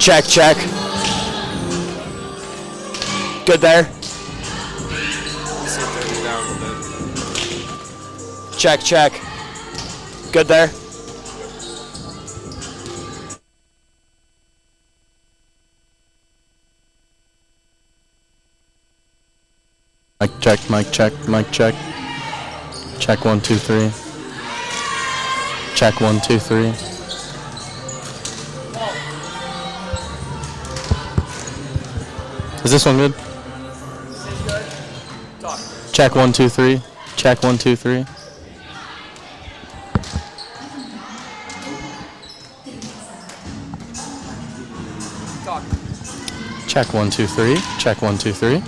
Check, check. Good there. Sit there down a bit. Check, check. Good there. Mic check, mic check, mic check. Check 1, 2, 3. Check 1, 2, 3. Is this one good? Check 1, 2, 3. Check 1, 2, 3. Check 1, 2, 3. Check 1, 2, 3.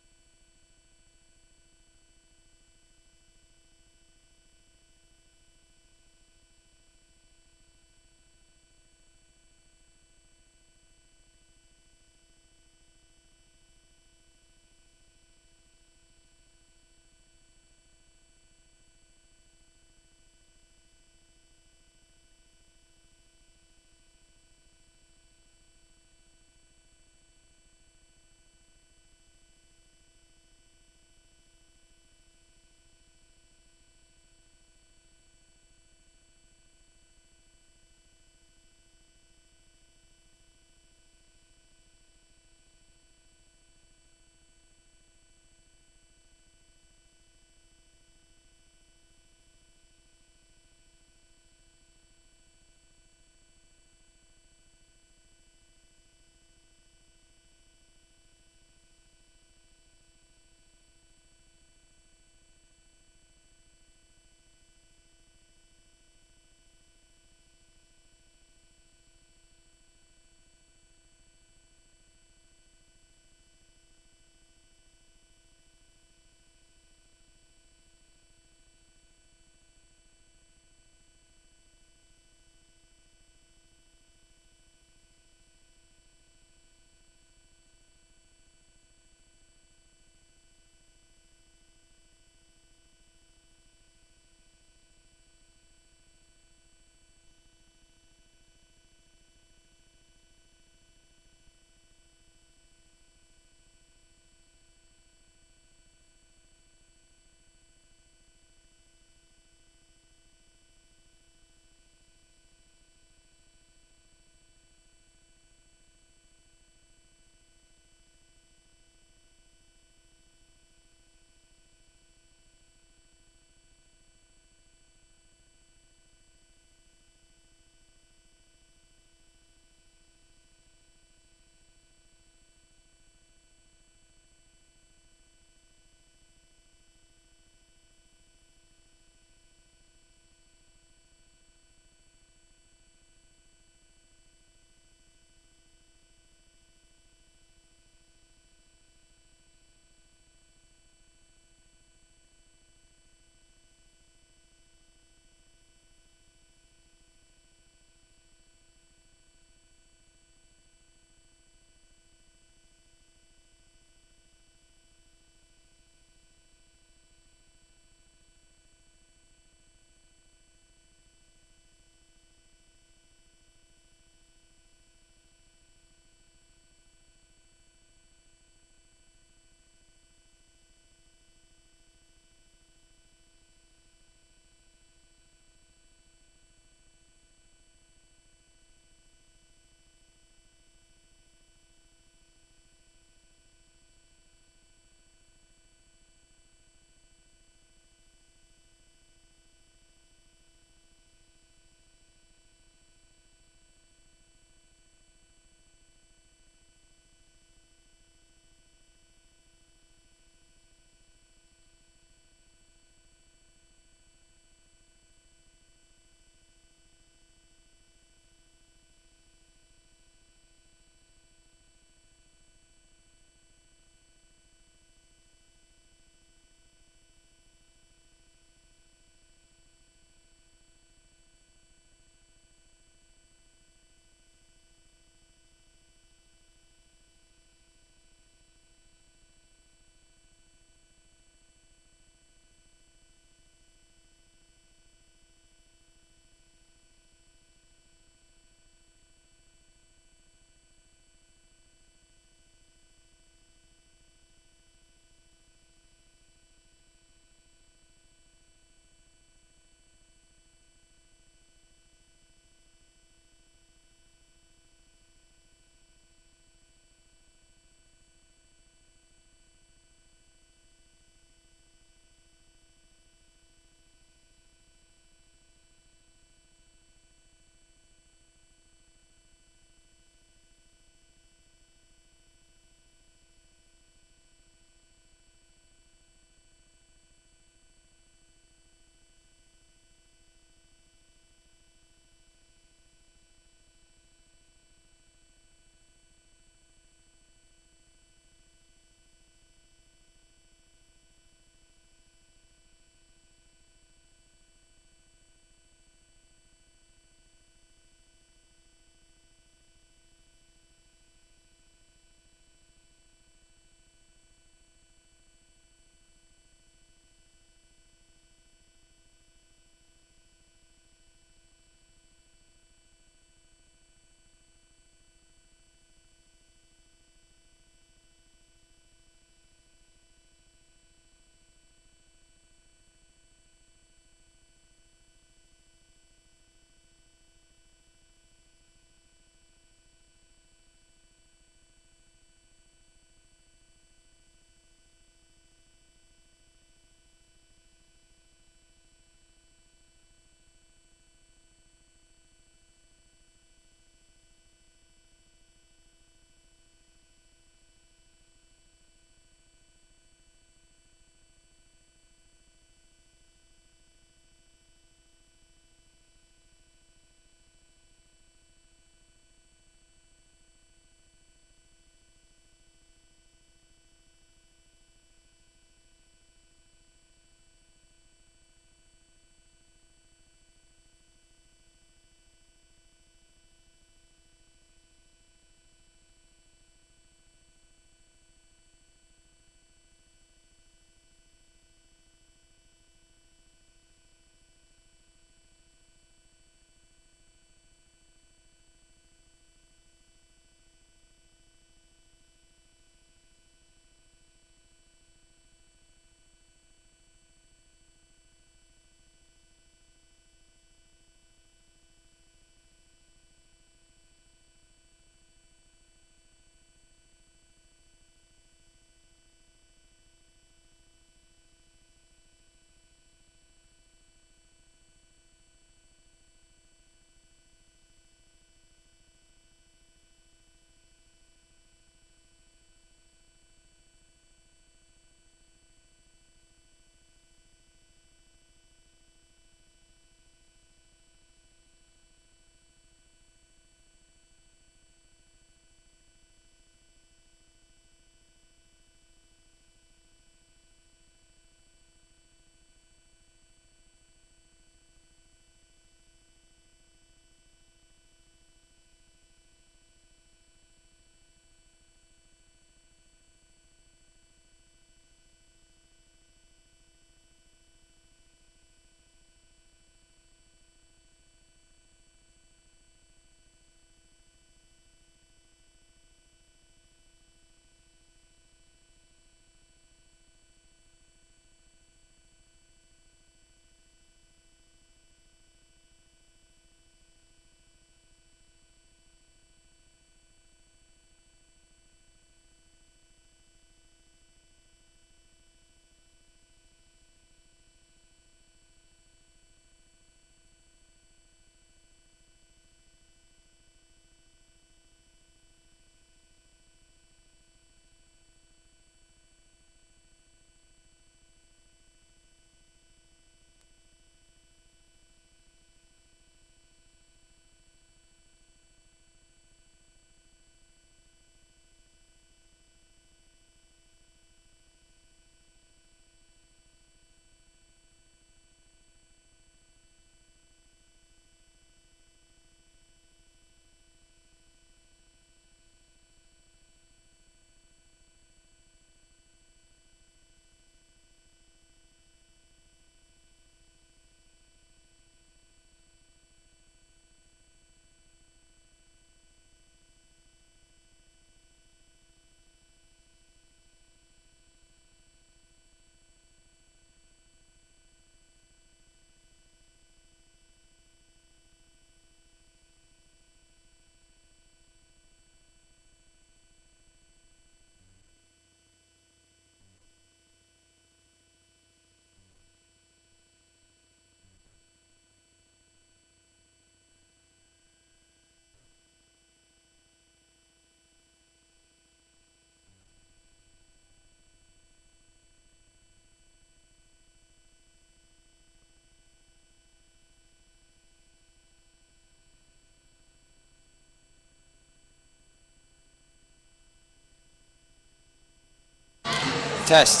Test.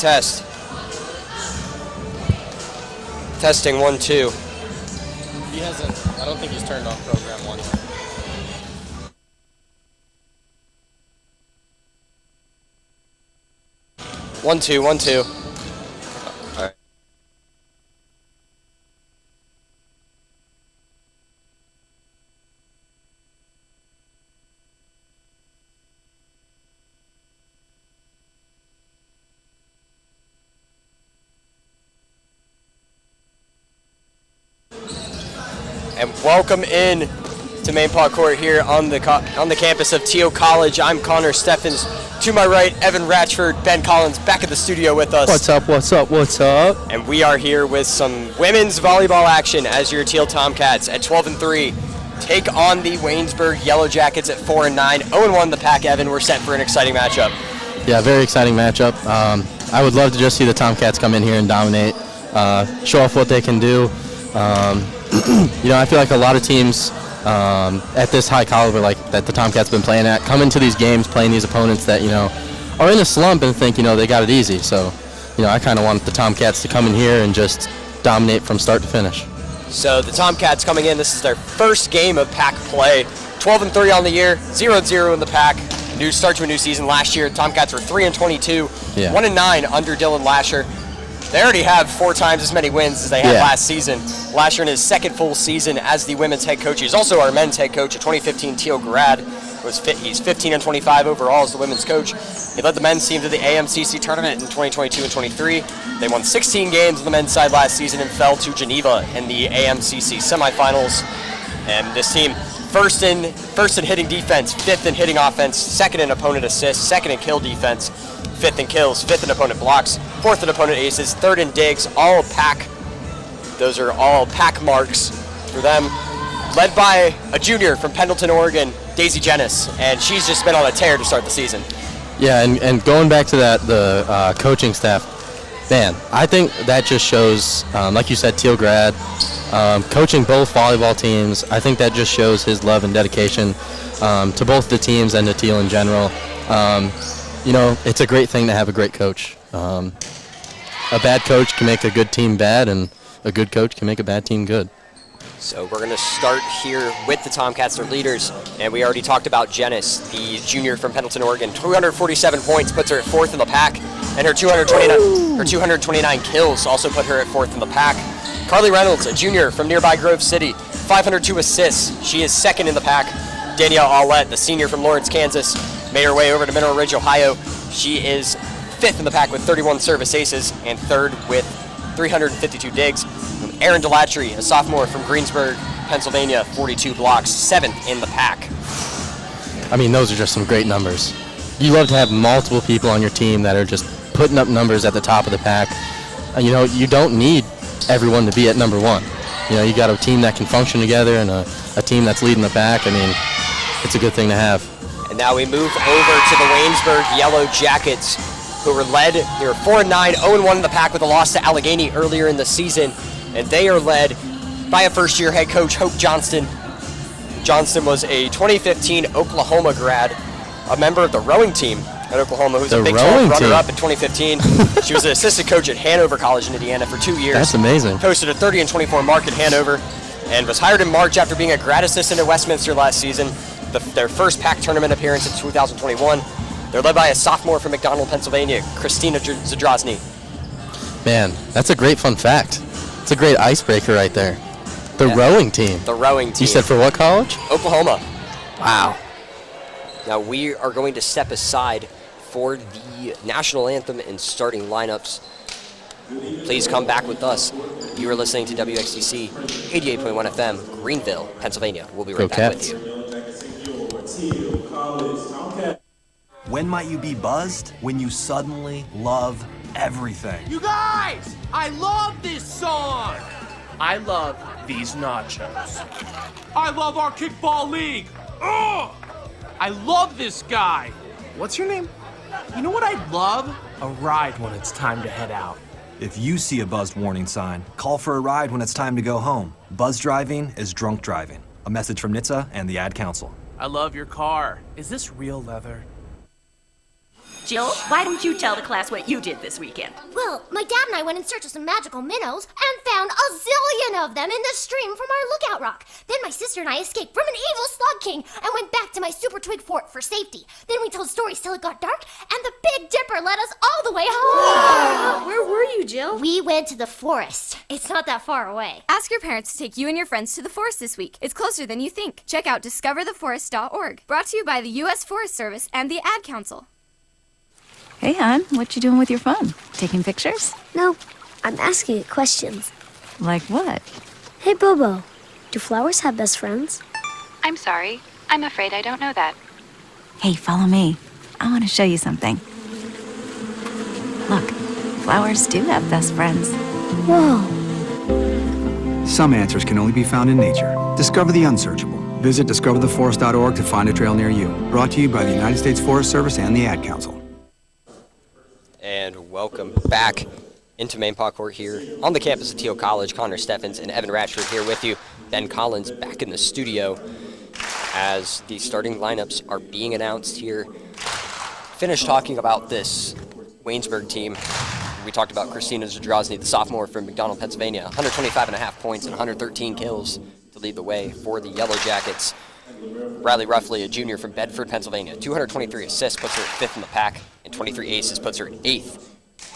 Testing 1, 2. He hasn't. I don't think he's turned on program 1. 1, 2, 1, 2. All right. And welcome in to Main Paw Court here on the campus of Thiel College. I'm Connor Steffens. To my right, Evan Ratchford, Ben Collins back at the studio with us. What's up? And we are here with some women's volleyball action as your Thiel Tomcats at 12-3 take on the Waynesburg Yellow Jackets at 4-9. 0-1 the pack, Evan. We're set for an exciting matchup. Yeah, very exciting matchup. I would love to just see the Tomcats come in here and dominate, show off what they can do. I feel like a lot of teams at this high caliber, like that the Tomcats been playing at, come into these games playing these opponents that are in a slump and think they got it easy. So, I kind of want the Tomcats to come in here and just dominate from start to finish. So the Tomcats coming in, this is their first game of pack play. 12-3 on the year, 0-0 in the pack. New start to a new season. Last year, Tomcats were 3-22, 1-9 under Dylan Lasher. They already have 4 times as many wins as they had last season. Lasher in his second full season as the women's head coach. He's also our men's head coach, a 2015 Thiel grad. He's 15-25 overall as the women's coach. He led the men's team to the AMCC tournament in 2022 and 23. They won 16 games on the men's side last season and fell to Geneva in the AMCC semifinals. And this team, first in hitting defense, 5th in hitting offense, 2nd in opponent assists, 2nd in kill defense, 5th in kills, 5th in opponent blocks, 4th in opponent aces, 3rd in digs, all pack. Those are all pack marks for them. Led by a junior from Pendleton, Oregon, Daisy Jennis, and she's just been on a tear to start the season. Yeah, and going back to that, the coaching staff, man, I think that just shows, like you said, Thiel grad, coaching both volleyball teams. I think that just shows his love and dedication to both the teams and to Thiel in general. It's a great thing to have a great coach. A bad coach can make a good team bad, and a good coach can make a bad team good. So we're going to start here with the Tomcats, their leaders, and we already talked about Jennis, the junior from Pendleton, Oregon. 247 points puts her at 4th in the pack, and her 229 kills also put her at 4th in the pack. Carly Reynolds, a junior from nearby Grove City, 502 assists. She is 2nd in the pack. Danielle Aulette, the senior from Lawrence, Kansas, made her way over to Mineral Ridge, Ohio. She is 5th in the pack with 31 service aces and 3rd with 352 digs. Aaron Delatry, a sophomore from Greensburg, Pennsylvania, 42 blocks, 7th in the pack. I mean, those are just some great numbers. You love to have multiple people on your team that are just putting up numbers at the top of the pack. You don't need everyone to be at number 1. You got a team that can function together and a team that's leading the pack. I mean, it's a good thing to have. And now we move over to the Waynesburg Yellow Jackets, who were led, they were 4-9, 0-1 in the pack with a loss to Allegheny earlier in the season. And they are led by a first-year head coach, Hope Johnston. Johnston was a 2015 Oklahoma grad, a member of the rowing team at Oklahoma, who's a Big 12 runner-up in 2015. She was an assistant coach at Hanover College in Indiana for 2 years. That's amazing. Posted a 30-24 mark at Hanover, and was hired in March after being a grad assistant at Westminster last season. Their first pack tournament appearance in 2021. They're led by a sophomore from McDonald, Pennsylvania, Christina Zadrozny. Man, that's a great fun fact. It's a great icebreaker right there. The rowing team. The rowing team. You said for what college? Oklahoma. Wow. Now we are going to step aside for the national anthem and starting lineups. Please come back with us. You are listening to WXTC 88.1 FM, Greenville, Pennsylvania. We'll be right back with you. When might you be buzzed? When you suddenly love everything. You guys, I love this song. I love these nachos. I love our kickball league. Ugh! I love this guy. What's your name? You know what I'd love? A ride when it's time to head out. If you see a buzzed warning sign, call for a ride when it's time to go home. Buzz driving is drunk driving. A message from NHTSA and the Ad Council. I love your car. Is this real leather? Jill, why don't you tell the class what you did this weekend? Well, my dad and I went in search of some magical minnows and found a zillion of them in the stream from our lookout rock. Then my sister and I escaped from an evil slug king and went back to my super twig fort for safety. Then we told stories till it got dark, and the Big Dipper led us all the way home. Where were you, Jill? We went to the forest. It's not that far away. Ask your parents to take you and your friends to the forest this week. It's closer than you think. Check out discovertheforest.org. Brought to you by the U.S. Forest Service and the Ad Council. Hey, hon, what you doing with your phone? Taking pictures? No, I'm asking it questions. Like what? Hey, Bobo, do flowers have best friends? I'm sorry. I'm afraid I don't know that. Hey, follow me. I want to show you something. Look, flowers do have best friends. Whoa. Some answers can only be found in nature. Discover the unsearchable. Visit discovertheforest.org to find a trail near you. Brought to you by the United States Forest Service and the Ad Council. And welcome back into Main Paw Court here on the campus of Thiel College. Connor Steffens and Evan Ratchford here with you. Ben Collins back in the studio as the starting lineups are being announced here. Finished talking about this Waynesburg team. We talked about Christina Zdrozny, the sophomore from McDonald, Pennsylvania. 125.5 points and 113 kills to lead the way for the Yellow Jackets. Riley Ruffley, a junior from Bedford, Pennsylvania. 223 assists, puts her at 5th in the pack, and 23 aces puts her at 8th.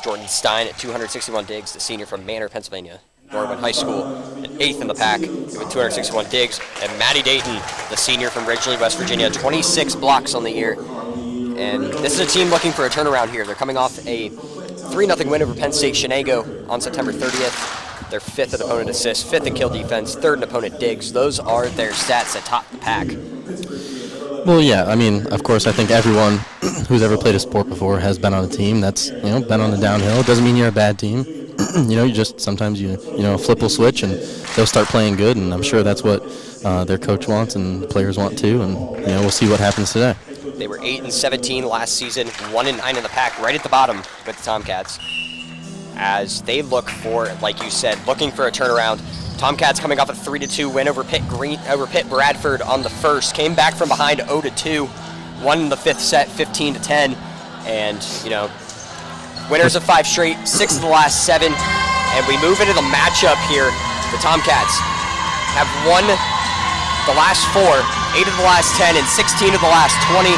Jordan Stein at 261 digs, the senior from Manor, Pennsylvania. Norman High School at 8th in the pack with 261 digs. And Maddie Dayton, the senior from Ridgely, West Virginia, 26 blocks on the year. And this is a team looking for a turnaround here. They're coming off a 3-0 win over Penn State Shenago on September 30th. They're 5th in opponent assists, 5th in kill defense, 3rd in opponent digs. Those are their stats that top the pack. Well, yeah, I mean, of course, I think everyone who's ever played a sport before has been on a team that's, been on the downhill. It doesn't mean you're a bad team. You just sometimes flip will switch and they'll start playing good, and I'm sure that's what their coach wants and the players want too, and we'll see what happens today. They were 8-17 last season, 1-9 in the pack, right at the bottom with the Tomcats. As they look for, like you said, looking for a turnaround. Tomcats coming off a 3-2 win over Pitt Bradford on the first. Came back from behind 0-2, won in the 5th set 15-10, and winners of 5 straight, 6 of the last 7. And we move into the matchup here. The Tomcats have won the last 4, 8 of the last 10, and 16 of the last 20.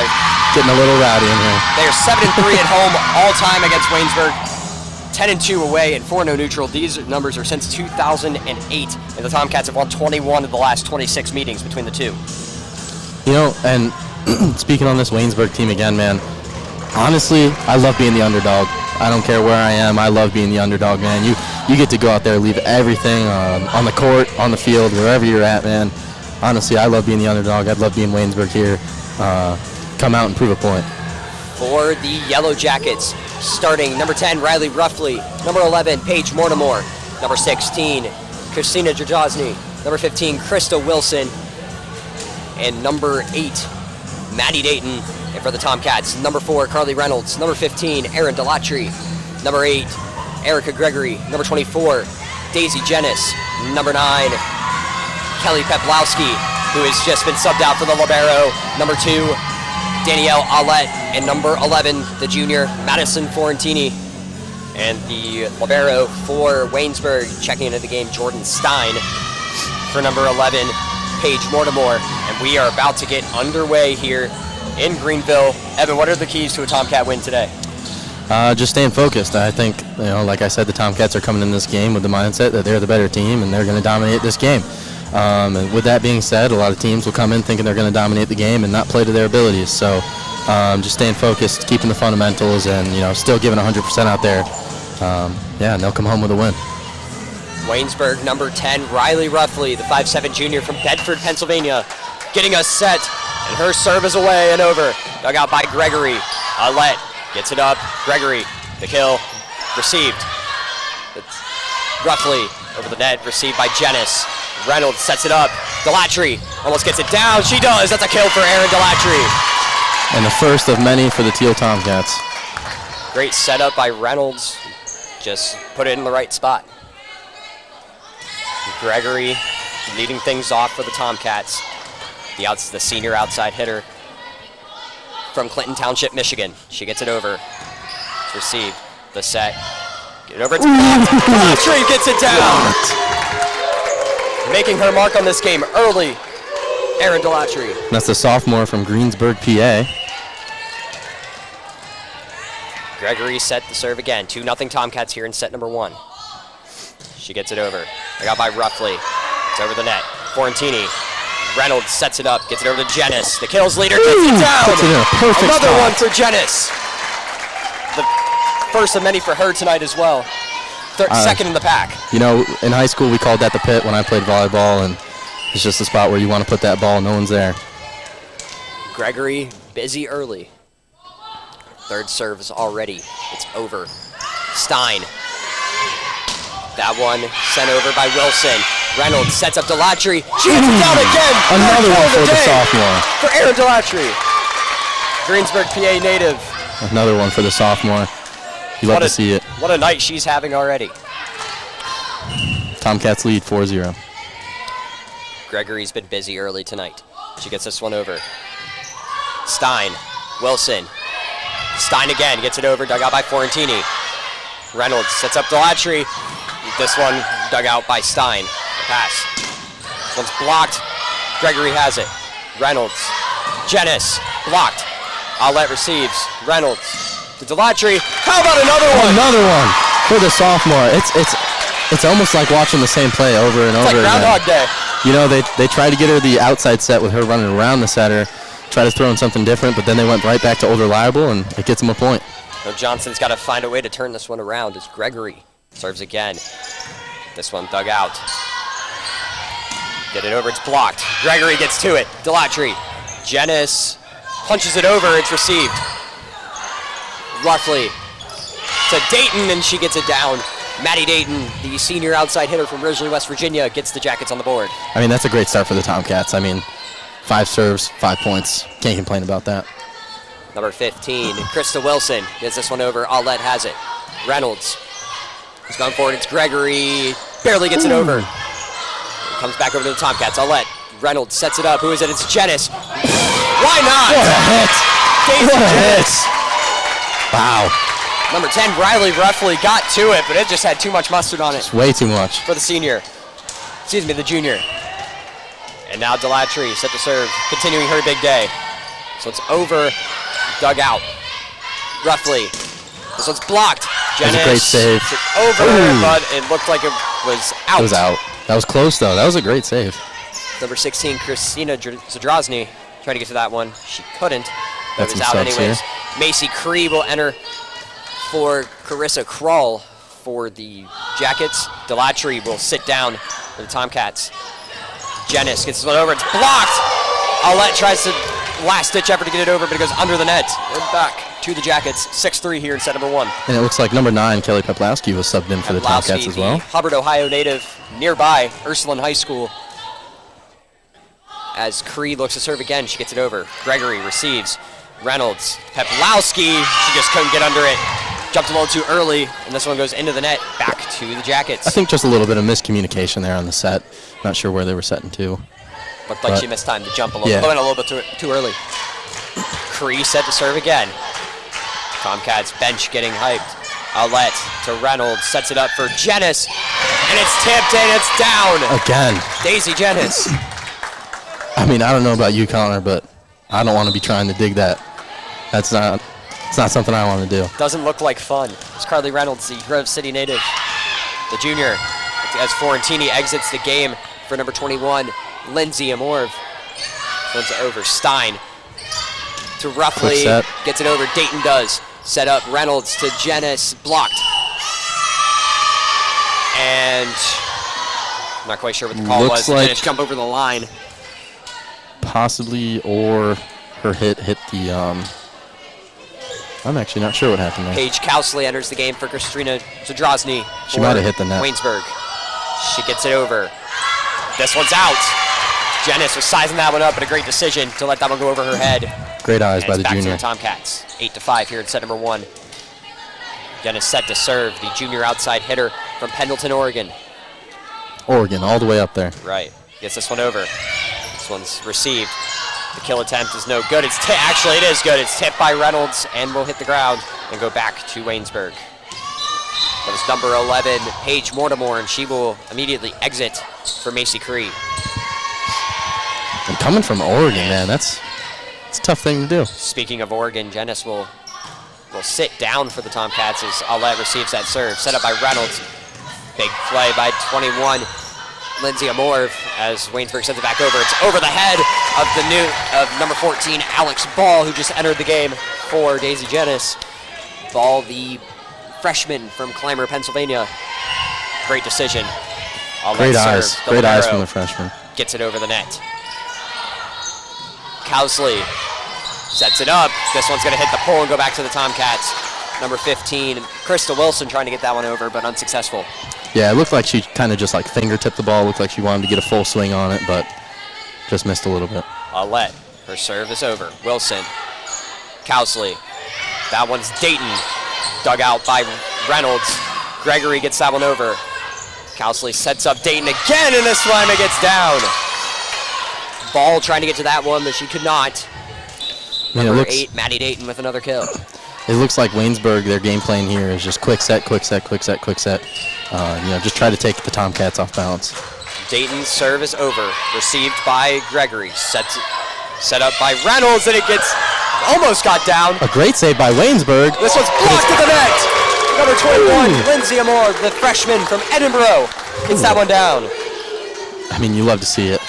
They're getting a little rowdy in here. They are 7-3 at home all time against Waynesburg. 10-2 away and 4-0 neutral. These numbers are since 2008, and the Tomcats have won 21 of the last 26 meetings between the two. And speaking on this Waynesburg team again, man, honestly, I love being the underdog. I don't care where I am. I love being the underdog, man. You get to go out there, leave everything on the court, on the field, wherever you're at, man. Honestly, I love being the underdog. I'd love being Waynesburg here. Come out and prove a point. For the Yellow Jackets, starting number 10, Riley Ruffley, number 11, Paige Mortimer, number 16, Christina Zdrozny, number 15, Krista Wilson, and number 8, Maddie Dayton. And for the Tomcats, number 4, Carly Reynolds, number 15, Erin Delatry, number 8, Erica Gregory, number 24, Daisy Jennis, number 9, Kelly Peplowski, who has just been subbed out for the libero, number 2, Danielle Aulette, and number 11, the junior, Madison Florentini. And the libero for Waynesburg, checking into the game, Jordan Stein. For number 11, Paige Mortimer. And we are about to get underway here in Greenville. Evan, what are the keys to a Tomcat win today? Just staying focused. I think, like I said, the Tomcats are coming in this game with the mindset that they're the better team and they're going to dominate this game. And with that being said, a lot of teams will come in thinking they're going to dominate the game and not play to their abilities. So just staying focused, keeping the fundamentals, and still giving 100% out there. And they'll come home with a win. Waynesburg, number 10, Riley Ruffley, the 5'7" junior from Bedford, Pennsylvania, getting us set, and her serve is away and over. Dug out by Gregory. Aulette gets it up. Gregory, the kill, received. It's Ruffley over the net, received by Jennis. Reynolds sets it up. Delatry almost gets it down. She does. That's a kill for Erin Delatry. And the first of many for the Thiel Tomcats. Great setup by Reynolds. Just put it in the right spot. Gregory leading things off for the Tomcats. The senior outside hitter from Clinton Township, Michigan. She gets it over. It's received. The set. Get it over. It's blocked. Daughtry gets it down. Making her mark on this game early. Erin Daughtry. That's the sophomore from Greensburg, PA. Gregory set the serve again. 2-0 Tomcats here in set number 1. She gets it over. They got by Roughly. It's over the net. Forentini. Reynolds sets it up. Gets it over to Janice. The kills leader gets it down. Puts it in a perfect Another spot. one for Janice. The first of many for her tonight as well. Second in the pack. You know, in high school we called that the pit when I played volleyball, and it's just a spot where you want to put that ball. No one's there. Gregory busy early. Third serve is already. It's over. Stein. That one sent over by Wilson. Reynolds sets up Daughtry. She gets it down again. Another one for the sophomore. For Erin Daughtry. Greensburg, PA native. Another one for the sophomore. You love to see it. What a night she's having already. Tomcats lead 4-0. Gregory's been busy early tonight. She gets this one over. Stein. Wilson. Stein again gets it over. Dug out by Forentini. Reynolds sets up Daughtry. This one dug out by Stein. The pass. This one's blocked. Gregory has it. Reynolds. Janice. Blocked. Outlet receives. Reynolds. To Daughtry. How about another one? Another one for the sophomore. It's almost like watching the same play over and over again. It's like Groundhog Day. You know, they tried to get her the outside set with her running around the setter, try to throw in something different, but then they went right back to old reliable, and it gets them a point. So Johnson's got to find a way to turn this one around as Gregory serves again. This one dug out. Get it over, it's blocked. Gregory gets to it. Daughtry. Janice punches it over, it's received. Roughly to Dayton, and she gets it down. Maddie Dayton, the senior outside hitter from Ridgely, West Virginia, gets the Jackets on the board. I mean, that's a great start for the Tomcats. I mean, 5 serves, 5 points. Can't complain about that. Number 15, Krista Wilson gets this one over. Aulette has it. Reynolds is going forward. It's Gregory. Barely gets it over. Comes back over to the Tomcats. Aulette. Reynolds sets it up. Who is it? It's Janice. Why not? What a hit. Daisy What a Janice. hit. Wow. Number 10, Riley Roughly got to it, but it just had too much mustard on it. It's way too much. For the senior. Excuse me, the junior. And now Daughtry set to serve, continuing her big day. So it's over, dug out. Roughly. This one's blocked. Janice. That was a great save. Over, but it looked like it was out. It was out. That was close, though. That was a great save. Number 16, Christina Zadrozny, trying to get to that one. She couldn't. But it was out anyways. Here. Macy Cree will enter for Carissa Krull for the Jackets. Daughtry will sit down for the Tomcats. Janice gets this one over. It's blocked. Aulette tries to last-ditch effort to get it over, but it goes under the net. And back to the Jackets. 6-3 here in set number 1. And it looks like number 9, Kelly Peplowski, was subbed in for the Tomcats as well. Hubbard, Ohio native, nearby Ursuline High School. As Cree looks to serve again, she gets it over. Gregory receives. Reynolds. Peplowski, she just couldn't get under it. Jumped a little too early, and this one goes into the net. Back to the Jackets. I think just a little bit of miscommunication there on the set. Not sure where they were setting to. Looked like she missed time to jump a little bit. Went a little bit too early. Cree set to serve again. Tomcats bench getting hyped. Aulette to Reynolds. Sets it up for Janice. And it's tipped and it's down. Again. Daisy Janice. I mean, I don't know about you, Connor, but I don't want to be trying to dig that. It's not something I want to do. Doesn't look like fun. It's Carly Reynolds, the Grove City native, the junior, as Forentini exits the game for number 21, Lindsay Amorv. One's over. Stein to Roughly. Gets it over. Dayton does. Set up. Reynolds to Janice. Blocked. And I'm not quite sure what the call was. Janice jump over the line. Possibly, or her hit the I'm actually not sure what happened there. Paige Kousley enters the game for Christina Zadrozny. She might have hit the net. Waynesburg. She gets it over. This one's out. Janice was sizing that one up, but a great decision to let that one go over her head. Great eyes by the junior. junior. Back to the Tomcats. 8-5 here in set number 1. Janice set to serve, the junior outside hitter from Pendleton, Oregon. Oregon, all the way up there. Right. Gets this one over. This one's received. The kill attempt is no good. Actually, it is good. It's tipped by Reynolds and will hit the ground and go back to Waynesburg. That was number 11, Paige Mortimer, and she will immediately exit for Macy Cree. And coming from Oregon, man, it's a tough thing to do. Speaking of Oregon, Janice will sit down for the Tomcats as Aulette receives that serve. Set up by Reynolds. Big play by 21, Lindsay Amorv, as Waynesburg sends it back over. It's over the head of number 14, Alex Ball, who just entered the game for Daisy Janice. Ball, the freshman from Clymer, Pennsylvania. Great decision. Great eyes from the freshman. Gets it over the net. Cowsley sets it up. This one's going to hit the pole and go back to the Tomcats. Number 15, Krista Wilson trying to get that one over, but unsuccessful. Yeah, it looked like she kind of just like fingertipped the ball. Looked like she wanted to get a full swing on it, but just missed a little bit. Aulette, her serve is over. Wilson, Cowsley. That one's Dayton. Dug out by Reynolds. Gregory gets that one over. Cowsley sets up Dayton again, and this time it gets down. Ball trying to get to that one, but she could not. Number 8, Maddie Dayton with another kill. It looks like Waynesburg, their game plan here is just quick set, quick set, quick set, quick set. Just try to take the Tomcats off balance. Dayton's serve is over. Received by Gregory. Set up by Reynolds, and it almost got down. A great save by Waynesburg. This one's blocked to the net. Number 21, Lindsay Amor, the freshman from Edinburgh, gets that one down. I mean, you love to see it.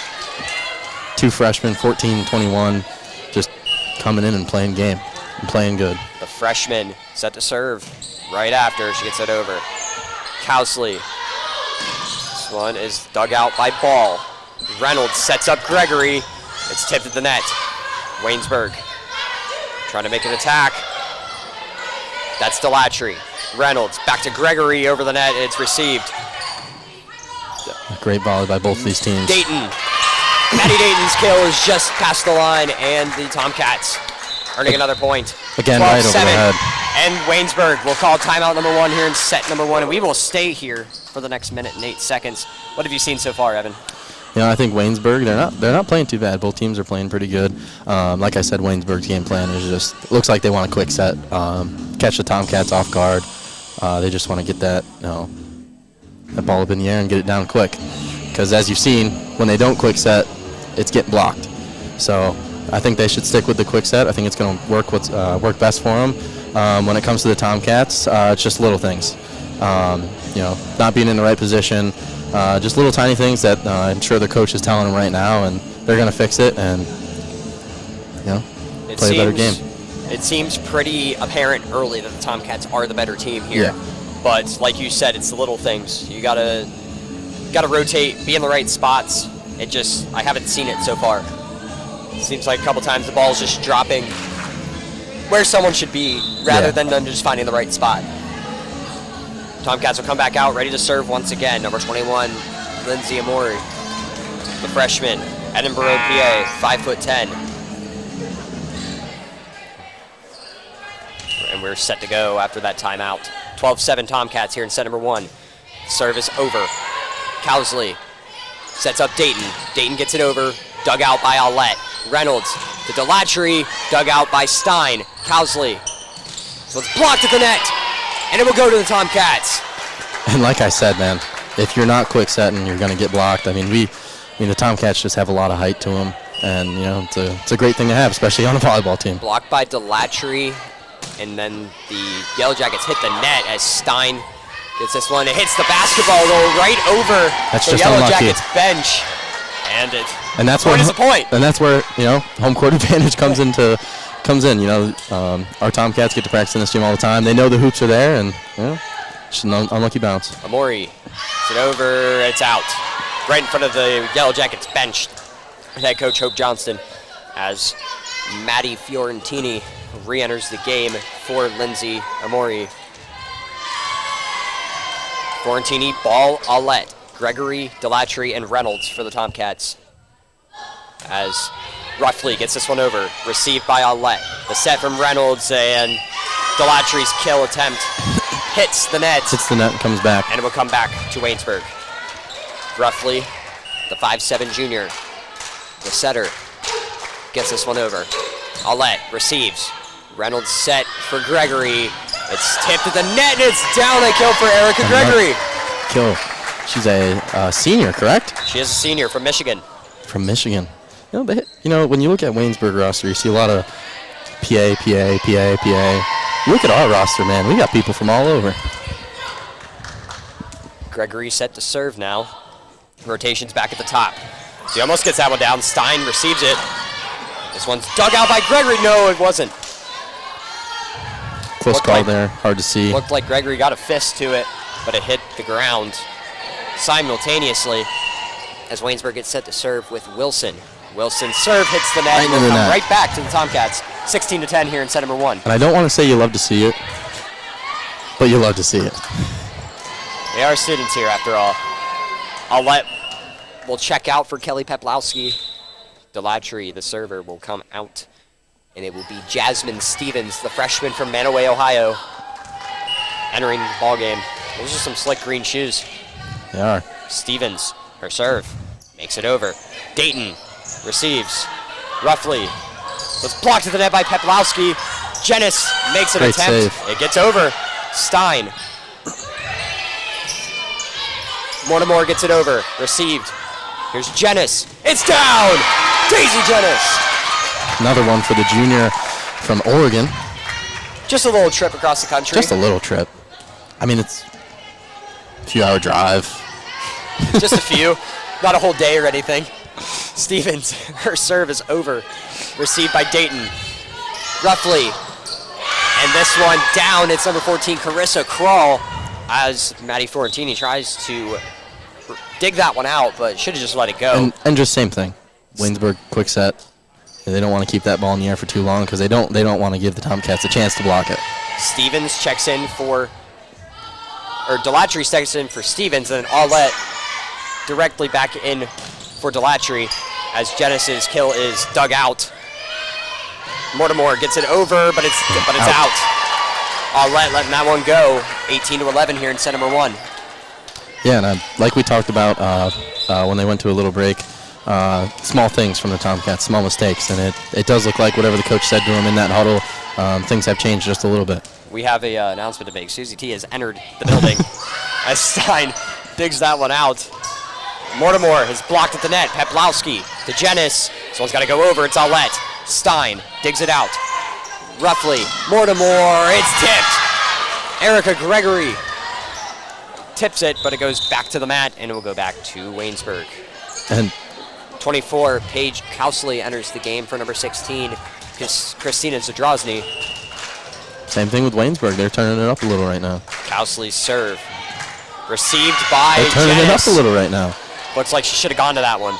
2 freshmen, 14 and 21, just coming in and playing game and playing good. The freshman set to serve right after she gets it over. Cowsley. This one is dug out by Ball. Reynolds sets up Gregory. It's tipped at the net. Waynesburg trying to make an attack. That's Delatry. Reynolds back to Gregory over the net. It's received. A great volley by both these teams. Dayton. Maddie Dayton's kill is just past the line, and the Tomcats earning another point. Again, right over the head. And Waynesburg will call timeout number 1 here in set number 1, and we will stay here for the next minute and 8 seconds. What have you seen so far, Evan? I think Waynesburg, they're not playing too bad. Both teams are playing pretty good. Like I said, Waynesburg's game plan is just looks like they want a quick set, catch the Tomcats off guard. They just want to get that ball up in the air and get it down quick. Because as you've seen, when they don't quick set, it's getting blocked. So I think they should stick with the quick set. I think it's going to work best for them. When it comes to the Tomcats, it's just little things. Not being in the right position, just little tiny things that I'm sure the coach is telling them right now, and they're going to fix it and play a better game. It seems pretty apparent early that the Tomcats are the better team here. Yeah. But like you said, it's the little things. You gotta rotate, be in the right spots. I haven't seen it so far. It seems like a couple times the ball's just dropping where someone should be rather than them just finding the right spot. Tomcats will come back out, ready to serve once again. Number 21, Lindsay Amori, the freshman, Edinburgh, PA, 5'10". And we're set to go after that timeout. 12-7 Tomcats here in set number 1. Service over. Cowsley sets up Dayton. Dayton gets it over. Dug out by Aulette. Reynolds to Delatry. Dug out by Stein. Cowsley. So it's blocked at the net. And it will go to the Tomcats. And like I said, man, if you're not quick setting, you're going to get blocked. I mean, the Tomcats just have a lot of height to them. And, it's a great thing to have, especially on a volleyball team. Blocked by Delatry. And then the Yellow Jackets hit the net as Stein gets this one. It hits the basketball goal right over the Yellow Jackets bench. And that's where disappoint. And that's where home court advantage comes in. Our Tomcats get to practice in this gym all the time. They know the hoops are there, and just an unlucky bounce. Amori, it's over. It's out, right in front of the Yellow Jackets bench. Head coach Hope Johnston, as Maddie Fiorentini re-enters the game for Lindsay Amori. Fiorentini, Ball, Aulette, Gregory, Delatry, and Reynolds for the Tomcats. As Roughly gets this one over, received by Aulette. The set from Reynolds, and Delatry's kill attempt hits the net. Hits the net and comes back. And it will come back to Waynesburg. Roughly, the 5'7" junior, the setter. gets this one over. Aulette receives. Reynolds set for Gregory. It's tipped at the net, and it's down. A kill for Erica Gregory. Kill. She's a senior, correct? She is a senior from Michigan. From Michigan. When you look at Waynesburg roster, you see a lot of PA. Look at our roster, man. We got people from all over. Gregory set to serve now. Rotations back at the top. He almost gets that one down. Stein receives it. This one's dug out by Gregory. No, it wasn't. Close call there. Hard to see. Looked like Gregory got a fist to it, but it hit the ground simultaneously as Waynesburg gets set to serve with Wilson. Wilson's serve hits the net and will come right back to the Tomcats. 16-10 here in set number 1. And I don't want to say you love to see it, but you love to see it. They are students here, after all. Aulette will check out for Kelly Peplowski. Delatry, the server, will come out. And it will be Jasmine Stevens, the freshman from Manaway, Ohio, entering the ballgame. Those are some slick green shoes. They are. Stevens, her serve, makes it over. Dayton receives. Roughly. Was blocked at the net by Peplowski. Jenis makes an attempt. Save. It gets over. Stein. Mortimer gets it over. Received. Here's Jenis. It's down! Daisy Jenis! Another one for the junior from Oregon. Just a little trip across the country. Just a little trip. I mean, it's a few-hour drive. Just a few. Not a whole day or anything. Stevens, her serve is over. Received by Dayton. Roughly. And this one down. It's number 14, Carissa Kral, as Maddie Florentini tries to dig that one out, but should have just let it go. And just same thing. Waynesburg, quick set. They don't want to keep that ball in the air for too long because they don't want to give the Tomcats a chance to block it. Stevens checks in for, or Delatry checks in for Stevens, and then Aulette directly back in for Delatry as Jenis's kill is dug out. Mortimer gets it over, but it's out. Aulette letting that one go. 18-11 here in set number 1. Yeah, and like we talked about when they went to a little break, small things from the Tomcats, small mistakes, and it does look like whatever the coach said to them in that huddle, things have changed just a little bit. We have an announcement to make. Susie T has entered the building as Stein digs that one out. Mortimer has blocked at the net. Peplowski to Jenis. This one's got to go over. It's Aulette. Stein digs it out. Roughly. Mortimer. It's tipped. Erica Gregory tips it, but it goes back to the mat, and it will go back to Waynesburg. And 24, Paige Kousley enters the game for number 16, Christina Zadrozny. Same thing with Waynesburg. They're turning it up a little right now. Kousley's serve. Received by They're turning Jenis. it up a little right now. Looks like she should have gone to that one.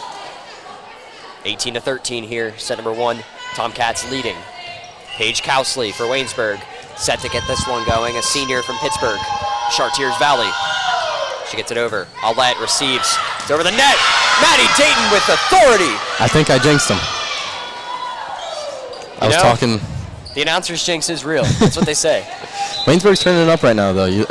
18-13 here, set number 1. Tomcats leading. Paige Kousley for Waynesburg. Set to get this one going. A senior from Pittsburgh, Chartiers Valley. She gets it over. Aulette receives. It's over the net. Maddie Dayton with authority. I think I jinxed him. I was talking. The announcer's jinx is real. That's what they say. Waynesburg's turning it up right now, though. You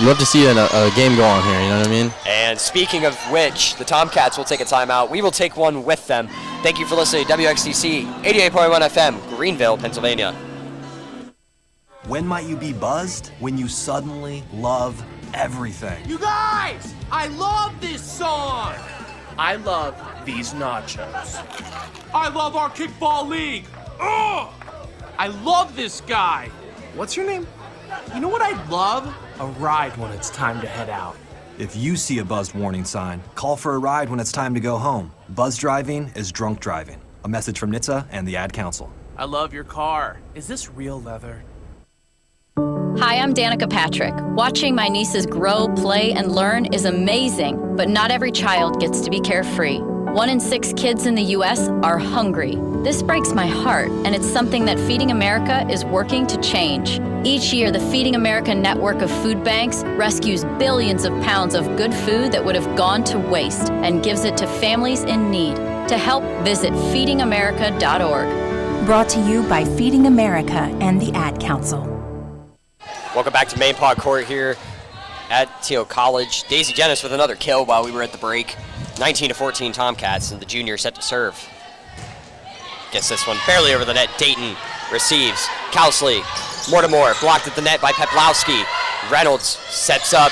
love to see a game go on here. You know what I mean? And speaking of which, the Tomcats will take a timeout. We will take one with them. Thank you for listening to WXTC 88.1 FM, Greenville, Pennsylvania. When might you be buzzed? When you suddenly love everything. You guys, I love this song. I love these nachos. I love our kickball league. Ugh! I love this guy. What's your name? You know what I'd love? A ride when it's time to head out. If you see a buzzed warning sign, call for a ride when it's time to go home. Buzz driving is drunk driving. A message from NHTSA and the Ad Council. I love your car. Is this real leather? Hi, I'm Danica Patrick. Watching my nieces grow, play, and learn is amazing, but not every child gets to be carefree. 1 in 6 kids in the U.S. are hungry. This breaks my heart, and it's something that Feeding America is working to change. Each year, the Feeding America network of food banks rescues billions of pounds of good food that would have gone to waste and gives it to families in need. To help, visit feedingamerica.org. Brought to you by Feeding America and the Ad Council. Welcome back to Main Pod Court here at Thiel College. Daisy Jenis with another kill while we were at the break. 19-14 Tomcats, and the junior set to serve. Gets this one barely over the net. Dayton receives. Kousley, more to more. Blocked at the net by Peplowski. Reynolds sets up.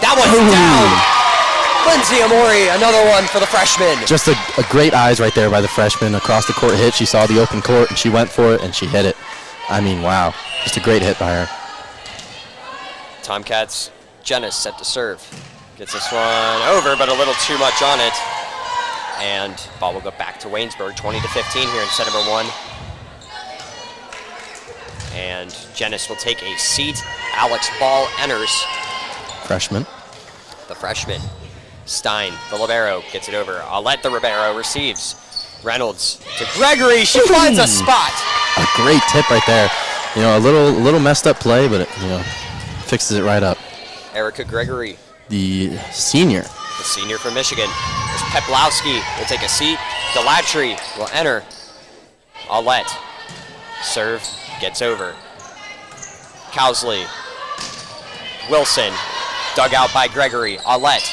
That one's down. Lindsay Amori, another one for the freshman. Just a great eyes right there by the freshman. Across the court hit. She saw the open court, and she went for it, and she hit it. I mean, wow. Just a great hit by her. Tomcats, Jennis set to serve. Gets this one over, but a little too much on it. And ball will go back to Waynesburg, 20-15 here in set number 1. And Jennis will take a seat. Alex Ball enters. Freshman. The freshman. Stein, the libero, gets it over. Aulette, the libero, receives. Reynolds to Gregory. She finds a spot. A great tip right there. You know, a little messed up play, but it, fixes it right up. Erica Gregory. The senior. The senior from Michigan. As Peplowski will take a seat. Delatry will enter. Aulette. Serve. Gets over. Kousley. Wilson. Dug out by Gregory. Aulette.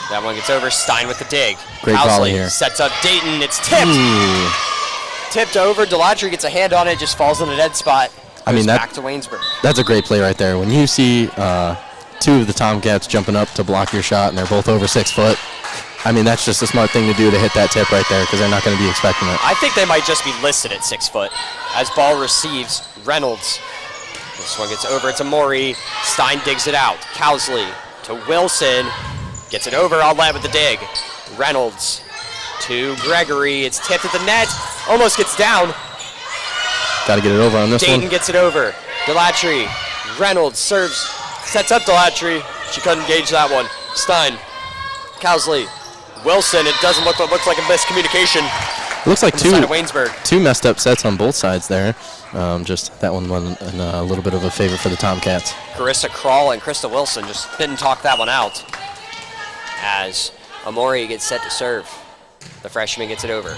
That one gets over. Stein with the dig. Great volley here. Sets up Dayton. It's tipped. Tipped over. Delatry gets a hand on it. Just falls in a dead spot. I mean, back to Waynesburg. That's a great play right there. When you see two of the Tomcats jumping up to block your shot and they're both over 6 foot, I mean, that's just a smart thing to do to hit that tip right there because they're not going to be expecting it. I think they might just be listed at 6 foot. As ball receives, Reynolds. This one gets over to Maury. Stein digs it out. Kousley to Wilson. Gets it over. Aulette with the dig. Reynolds to Gregory. It's tipped at the net. Almost gets down. Got to get it over on this one. Dayton gets it over. Delatry. Reynolds serves. Sets up Delatry. She couldn't gauge that one. Stein. Kousley. Wilson. It doesn't look what looks like a miscommunication. It looks like two messed up sets on both sides there. Just that one went in a little bit of a favor for the Tomcats. Carissa Krall and Krista Wilson just didn't talk that one out. As Amori gets set to serve. The freshman gets it over.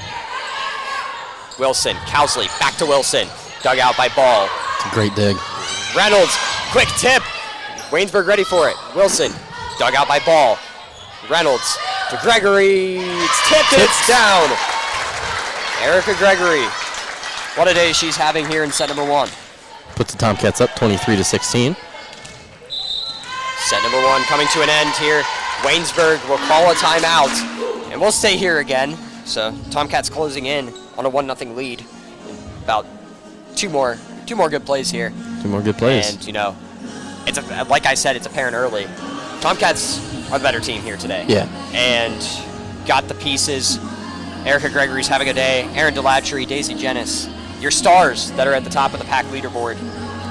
Wilson, Kousley, back to Wilson. Dug out by Ball. It's a great dig. Reynolds, quick tip. Waynesburg ready for it. Wilson, dug out by Ball. Reynolds to Gregory. It's tipped and it's down. Erica Gregory. What a day she's having here in set number 1. Puts the Tomcats up 23-16. Set number 1 coming to an end here. Waynesburg will call a timeout, and we'll stay here again. So Tomcats closing in on a 1-0 lead. About two more good plays here. 2 more good plays. And it's like I said, it's apparent early. Tomcats are the better team here today. Yeah. And got the pieces. Erica Gregory's having a day. Erin Delatry, Daisy Jennis, your stars that are at the top of the pack leaderboard.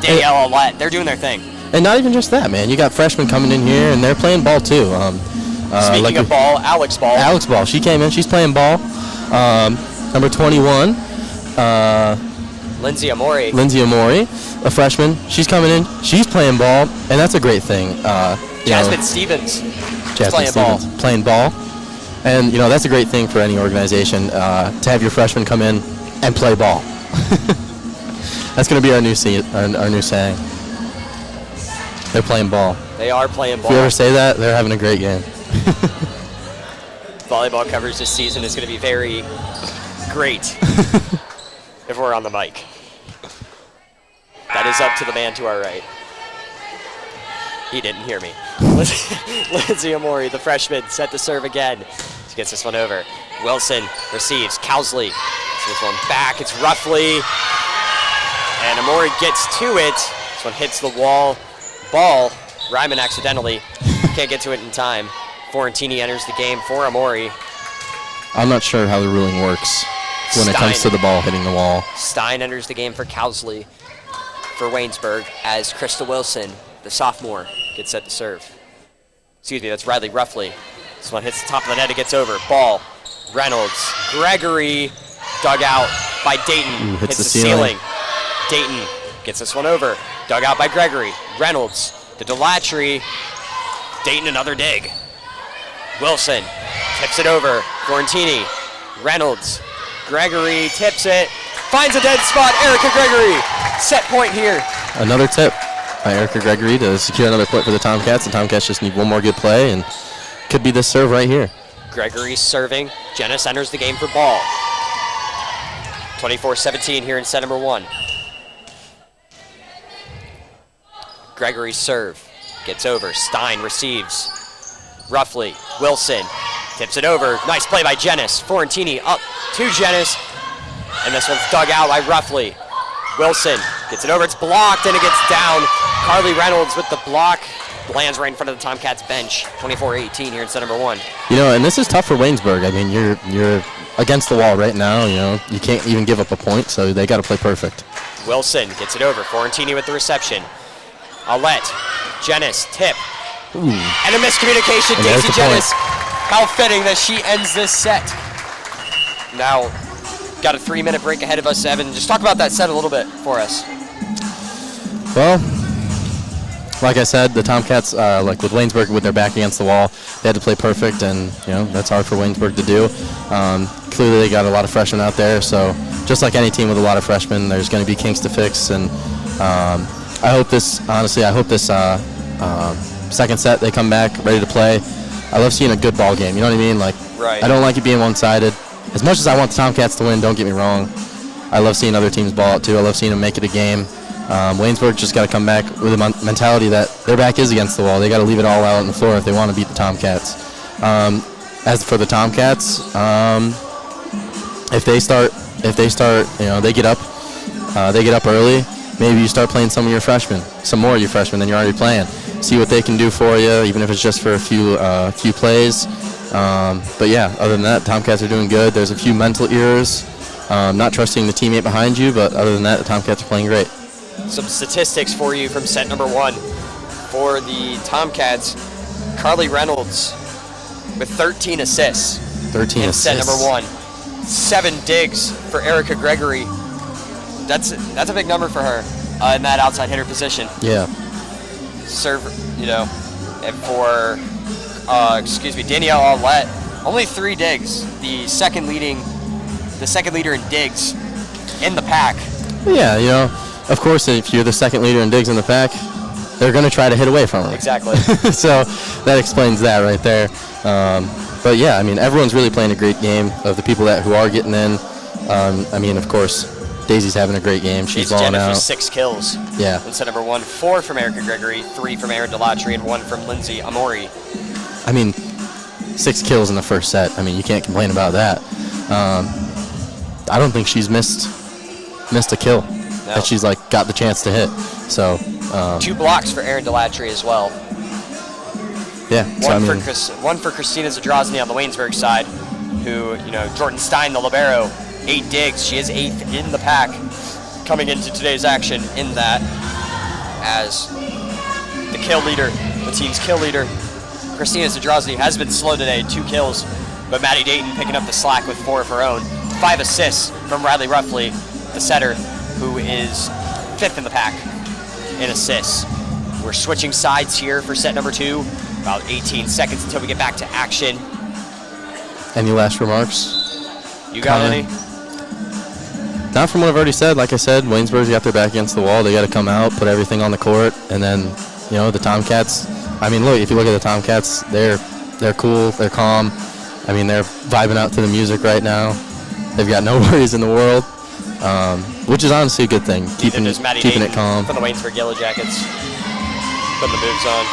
Danielle Aulette, they're doing their thing. And not even just that, man. You got freshmen coming in here, and they're playing ball, too. Speaking of ball, Alex Ball. Alex Ball. She came in. She's playing ball. Number 21. Lindsay Amori. Lindsay Amori, a freshman. She's coming in. She's playing ball, and that's a great thing. Jasmine Stevens. Playing ball. And, that's a great thing for any organization, to have your freshmen come in and play ball. That's going to be our new saying. They're playing ball. They are playing ball. If you ever say that, they're having a great game. Volleyball coverage this season is going to be very great if we're on the mic. That is up to the man to our right. He didn't hear me. Lindsay Amori, the freshman, set to serve again. She gets this one over. Wilson receives. Kousley gets this one back. It's roughly. And Amori gets to it. This one hits the wall. Ball. Ryman accidentally. Can't get to it in time. Forentini enters the game for Amori. I'm not sure how the ruling works when it comes to the ball hitting the wall. Stein enters the game for Kousley for Waynesburg as Krista Wilson, the sophomore, gets set to serve. Excuse me, that's Riley Ruffley. This one hits the top of the net, it gets over. Ball, Reynolds, Gregory, dug out by Dayton. Hits the ceiling. Dayton gets this one over. Dug out by Gregory. Reynolds to Delatry. Dayton another dig. Wilson tips it over. Florentini. Reynolds. Gregory tips it. Finds a dead spot. Erica Gregory. Set point here. Another tip by Erica Gregory to secure another point for the Tomcats. The Tomcats just need one more good play and could be this serve right here. Gregory serving. Jennis enters the game for Ball. 24-17 here in set number 1. Gregory's serve. Gets over. Stein receives. Roughly. Wilson tips it over. Nice play by Jenis. Forentini up to Jenis. And this one's dug out by Roughly. Wilson gets it over. It's blocked and it gets down. Carly Reynolds with the block. Lands right in front of the Tomcats bench. 24-18 here in set number 1. You know, and this is tough for Waynesburg. I mean, you're against the wall right now. You know, you can't even give up a point, so they got to play perfect. Wilson gets it over. Forentini with the reception. Alette. Jenis. Tip. Ooh. And a miscommunication. And Daisy there's the Jenis. How fitting that she ends this set. Now, got a 3-minute break ahead of us, Evan. Just talk about that set a little bit for us. Well, like I said, the Tomcats, like with Waynesburg, with their back against the wall, they had to play perfect, and you know that's hard for Waynesburg to do. Clearly, they got a lot of freshmen out there, so just like any team with a lot of freshmen, there's going to be kinks to fix. And I hope this second set they come back ready to play. I love seeing a good ball game. You know what I mean? Like, right. I don't like it being one-sided. As much as I want the Tomcats to win, don't get me wrong. I love seeing other teams ball out too. I love seeing them make it a game. Waynesburg just got to come back with a mentality that their back is against the wall. They got to leave it all out on the floor if they want to beat the Tomcats. As for the Tomcats, if they start, you know, they get up early. Maybe you start playing some more of your freshmen than you're already playing. See what they can do for you, even if it's just for a few plays. But yeah, other than that, Tomcats are doing good. There's a few mental errors, not trusting the teammate behind you, but other than that, the Tomcats are playing great. Some statistics for you from set number 1. For the Tomcats, Carly Reynolds with 13 assists. 13 in assists. Set number 1. 7 digs for Erica Gregory. That's a big number for her in that outside hitter position. Yeah. Serve, you know, and for Danielle Alette, only 3 digs. The second leader in digs in the pack. Yeah, you know, of course, if you're the second leader in digs in the pack, they're going to try to hit away from her. Exactly. So that explains that right there. But yeah, I mean, everyone's really playing a great game of the people who are getting in. I mean, of course, Daisy's having a great game. She's balling out. 6 kills. Yeah. In set number 1, 4 from Erica Gregory, 3 from Erin Delatry, and 1 from Lindsay Amori. I mean, 6 kills in the first set. I mean, you can't complain about that. I don't think she's missed a kill that she's like got the chance to hit. So 2 blocks for Erin Delatry as well. Yeah. One for Christina Zadrozny on the Waynesburg side, who, you know, Jordan Stein, the libero, 8 digs. She is 8th in the pack coming into today's action in that, as the team's kill leader, Christina Zadrozny, has been slow today, 2 kills, but Maddie Dayton picking up the slack with 4 of her own. 5 assists from Riley Roughly, the setter, who is 5th in the pack in assists. We're switching sides here for set number 2. About 18 seconds until we get back to action. Any last remarks? You got any? Not from what I've already said. Like I said, Waynesburg's got their back against the wall. They got to come out, put everything on the court, and then, you know, the Tomcats. I mean, look, if you look at the Tomcats, they're cool, they're calm. I mean, they're vibing out to the music right now. They've got no worries in the world, which is honestly a good thing. Keeping it calm. For the Waynesburg Yellow Jackets, putting the moves on.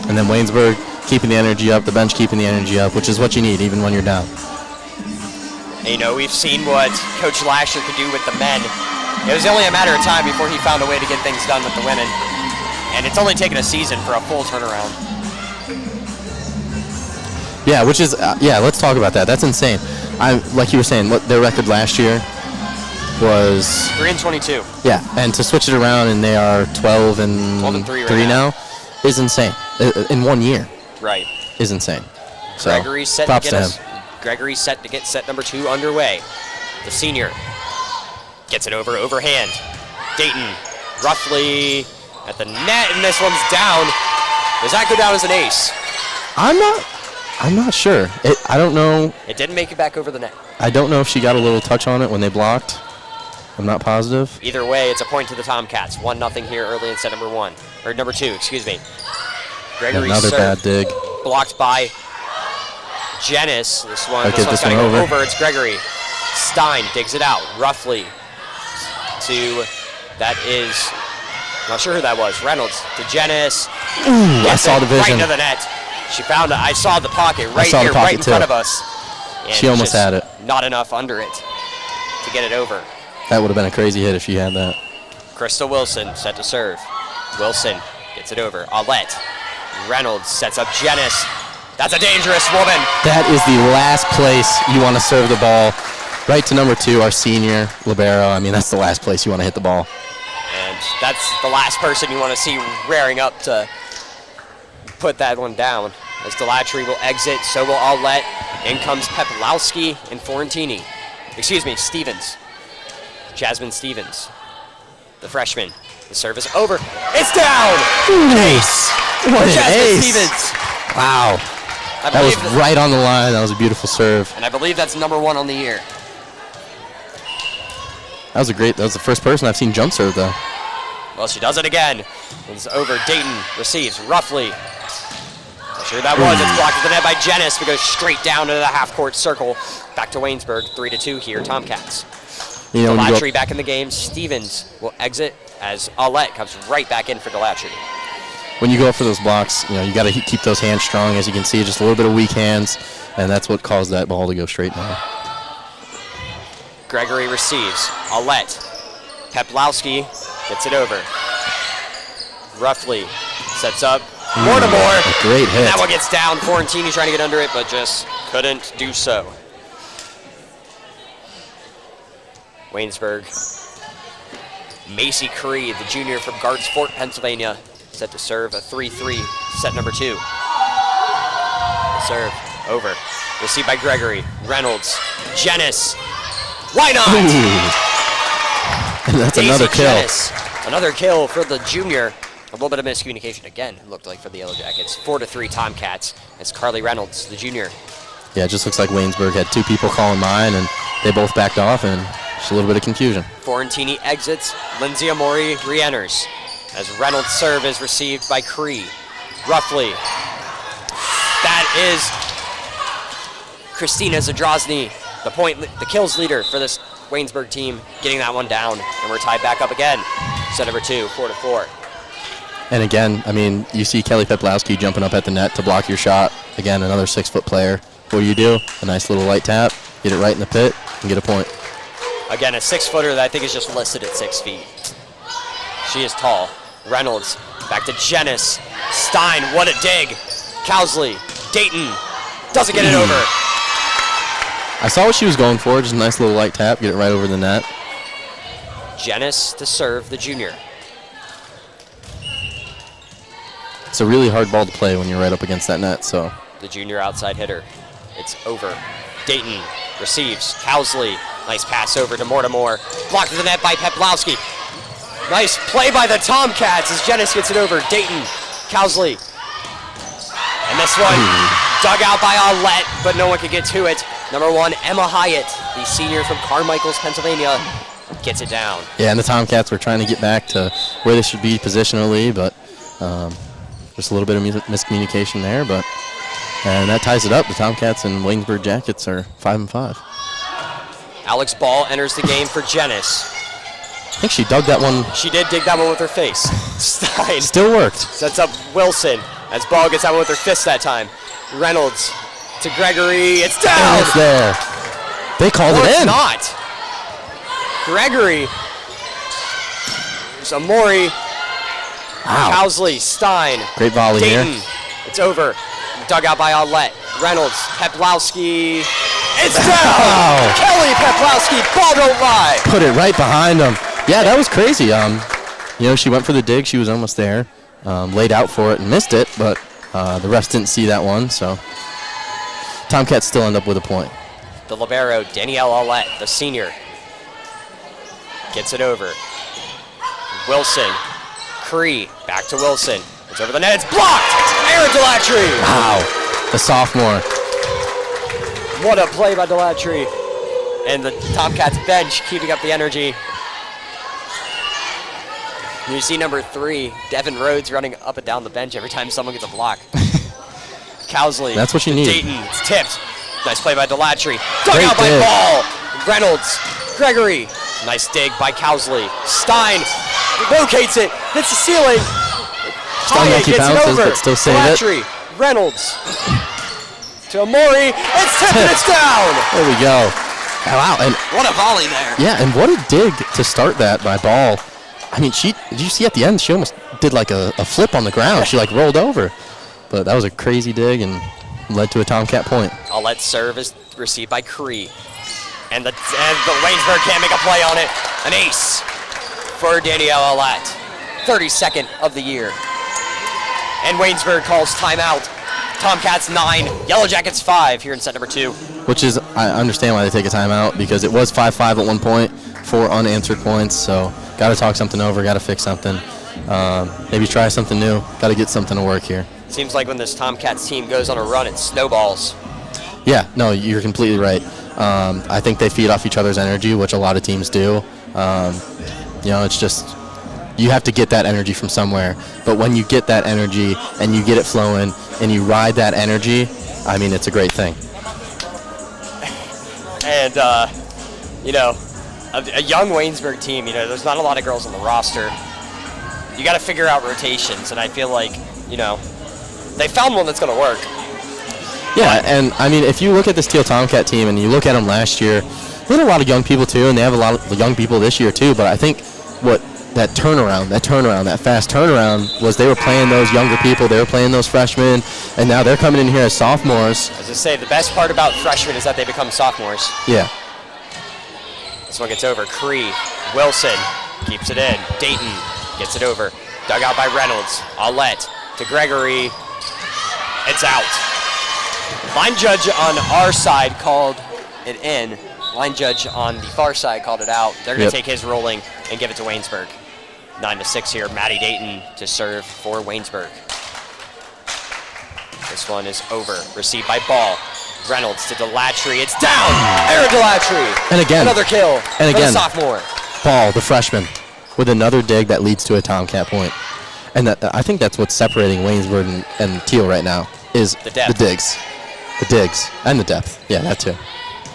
And then Waynesburg keeping the energy up, the bench keeping the energy up, which is what you need even when you're down. And, you know, we've seen what Coach Lasher could do with the men. It was only a matter of time before he found a way to get things done with the women. And it's only taken a season for a full turnaround. Yeah, which is, let's talk about that. That's insane. Like you were saying, what their record last year was 3-22. Yeah, and to switch it around and they are 12-3 right now is insane. In 1 year. Right. Is insane. So, Gregory's set props to to him. Gregory's set to get set number 2 underway. The senior gets it overhand. Dayton roughly at the net, and this one's down. Does that go down as an ace? I'm not sure. I don't know. It didn't make it back over the net. I don't know if she got a little touch on it when they blocked. I'm not positive. Either way, it's a point to the Tomcats. 1-0 here early in set number 2, excuse me. Gregory's another serve, bad dig. Blocked by Jenis. This one's this one going over. It's Gregory. Stein digs it out roughly to, that is, not sure who that was, Reynolds to Janice. Ooh, I saw the vision. Right into the net. She found it. I saw the pocket right here, right in front of us. And she almost had it. Not enough under it to get it over. That would have been a crazy hit if she had that. Crystal Wilson set to serve. Wilson gets it over. Aulette. Reynolds sets up Janice. That's a dangerous woman. That is the last place you want to serve the ball. Right to number 2, our senior libero. I mean, that's the last place you want to hit the ball. And that's the last person you want to see rearing up to put that one down. As Delatry will exit, so will Aulette. In comes Peplowski and Florentini. Excuse me, Stevens. Jasmine Stevens, the freshman. The service over. It's down! Ace! What an Jasmine ace! Stevens. Wow. That was right on the line. That was a beautiful serve. And I believe that's number 1 on the year. That was the first person I've seen jump serve, though. Well, she does it again. It's over. Dayton receives roughly. Not sure who that was. It's blocked at the net by Janice, but goes straight down into the half-court circle. Back to Waynesburg, 3-2 here, Tomcats. Delatry back in the game. Stevens will exit as Aulette comes right back in for Delatry. When you go for those blocks, you got to keep those hands strong. As you can see, just a little bit of weak hands, and that's what caused that ball to go straight down. Gregory receives. Aulette. Peplowski gets it over. Roughly sets up. Mortimer. Great hit. And that one gets down. Florentini trying to get under it, but just couldn't do so. Waynesburg. Macy Cree, the junior from Guards Fort, Pennsylvania, set to serve a 3-3, set number 2. Serve over. Received by Gregory. Reynolds. Janice. Why not? And that's another kill. Janice. Another kill for the junior. A little bit of miscommunication again, it looked like, for the Yellow Jackets. 4-3 Tomcats. It's Carly Reynolds, the junior. Yeah, it just looks like Waynesburg had 2 people calling mine, and they both backed off, and just a little bit of confusion. Florentini exits. Lindsay Amori re-enters as Reynolds' serve is received by Cree. Roughly. That is Christina Zadrozny, the kills leader for this Waynesburg team, getting that one down, and we're tied back up again. Set number 2, 4-4. And again, I mean, you see Kelly Peplowski jumping up at the net to block your shot. Again, another 6-foot player. What do? A nice little light tap, get it right in the pit, and get a point. Again, a 6-footer that I think is just listed at 6 feet. She is tall. Reynolds, back to Janice. Stein, what a dig. Cowsley, Dayton, doesn't get it over. I saw what she was going for, just a nice little light tap, get it right over the net. Janice to serve, the junior. It's a really hard ball to play when you're right up against that net, so. The junior outside hitter. It's over. Dayton receives. Cowsley, nice pass over to Mortimer. Blocked to the net by Peplowski. Nice play by the Tomcats as Janice gets it over. Dayton, Cowsley. And this one dug out by Aulette, but no one could get to it. Number 1, Emma Hyatt, the senior from Carmichaels, Pennsylvania, gets it down. Yeah, and the Tomcats were trying to get back to where they should be positionally, but just a little bit of miscommunication there, and that ties it up. The Tomcats and Waynesburg Jackets are 5-5. Alex Ball enters the game for Janice. I think she dug that one. She did dig that one with her face. Stein. Still worked. Sets up Wilson as Ball gets that one with her fist that time. Reynolds to Gregory. It's down. And it's there. They called it in. It's not. Gregory. There's Amori. Wow. Cowsley, Stein. Great volley Dayton. here. It's over. Dug out by Aulette. Reynolds. Peplowski. It's down. Kelly Peplowski. Ball don't lie. Put it right behind him. Yeah, that was crazy. She went for the dig. She was almost there. Laid out for it and missed it, but the refs didn't see that one, so Tomcats still end up with a point. The libero, Danielle Aulette, the senior, gets it over. Wilson. Cree, back to Wilson. It's over the net. It's blocked. Aaron Delatry. Wow, the sophomore. What a play by Delatry. And the Tomcats bench keeping up the energy. You see number 3, Devin Rhodes, running up and down the bench every time someone gets a block. Cowsley. That's what you need. Dayton. It's tipped. Nice play by Delatry. Dug Great out by dig. Ball. Reynolds, Gregory. Nice dig by Cowsley. Stein locates it, hits the ceiling. Hyatt gets it over. But still save Delatry, Reynolds to Amori. It's tipped and it's down. There we go. Wow, and what a volley there. Yeah, and what a dig to start that by Ball. I mean, did you see at the end, she almost did like a flip on the ground. She like rolled over. But that was a crazy dig and led to a Tomcat point. Aulette serve is received by Cree. And the Waynesburg can't make a play on it. An ace for Danielle Aulette. 32nd of the year. And Waynesburg calls timeout. Tomcats 9, Yellow Jackets 5 here in set number 2. Which is, I understand why they take a timeout, because it was 5-5 at one point, 4 unanswered points. So got to talk something over, got to fix something. Maybe try something new. Got to get something to work here. Seems like when this Tomcats team goes on a run, it snowballs. Yeah, no, you're completely right. I think they feed off each other's energy, which a lot of teams do. It's just, you have to get that energy from somewhere. But when you get that energy and you get it flowing and you ride that energy, I mean, it's a great thing. And, a young Waynesburg team, there's not a lot of girls on the roster. You got to figure out rotations, and I feel like, they found one that's going to work. Yeah, and I mean, if you look at this Thiel Tomcat team and you look at them last year, they had a lot of young people too, and they have a lot of young people this year too. But I think that fast turnaround was they were playing those younger people, they were playing those freshmen, and now they're coming in here as sophomores. As I say, the best part about freshmen is that they become sophomores. Yeah. This one gets over. Cree, Wilson keeps it in. Dayton gets it over. Dug out by Reynolds. Aulette to Gregory. It's out. Line judge on our side called it in. Line judge on the far side called it out. They're going to take his ruling and give it to Waynesburg. 9-6 here. Maddie Dayton to serve for Waynesburg. This one is over. Received by Ball. Reynolds to Delatry. It's down. Aaron Delatry. And again. Another kill. And again. For the sophomore. Ball, the freshman, with another dig that leads to a Tomcat point. And I think that's what's separating Waynesburg and Thiel right now is the digs. The digs and the depth. Yeah, that too.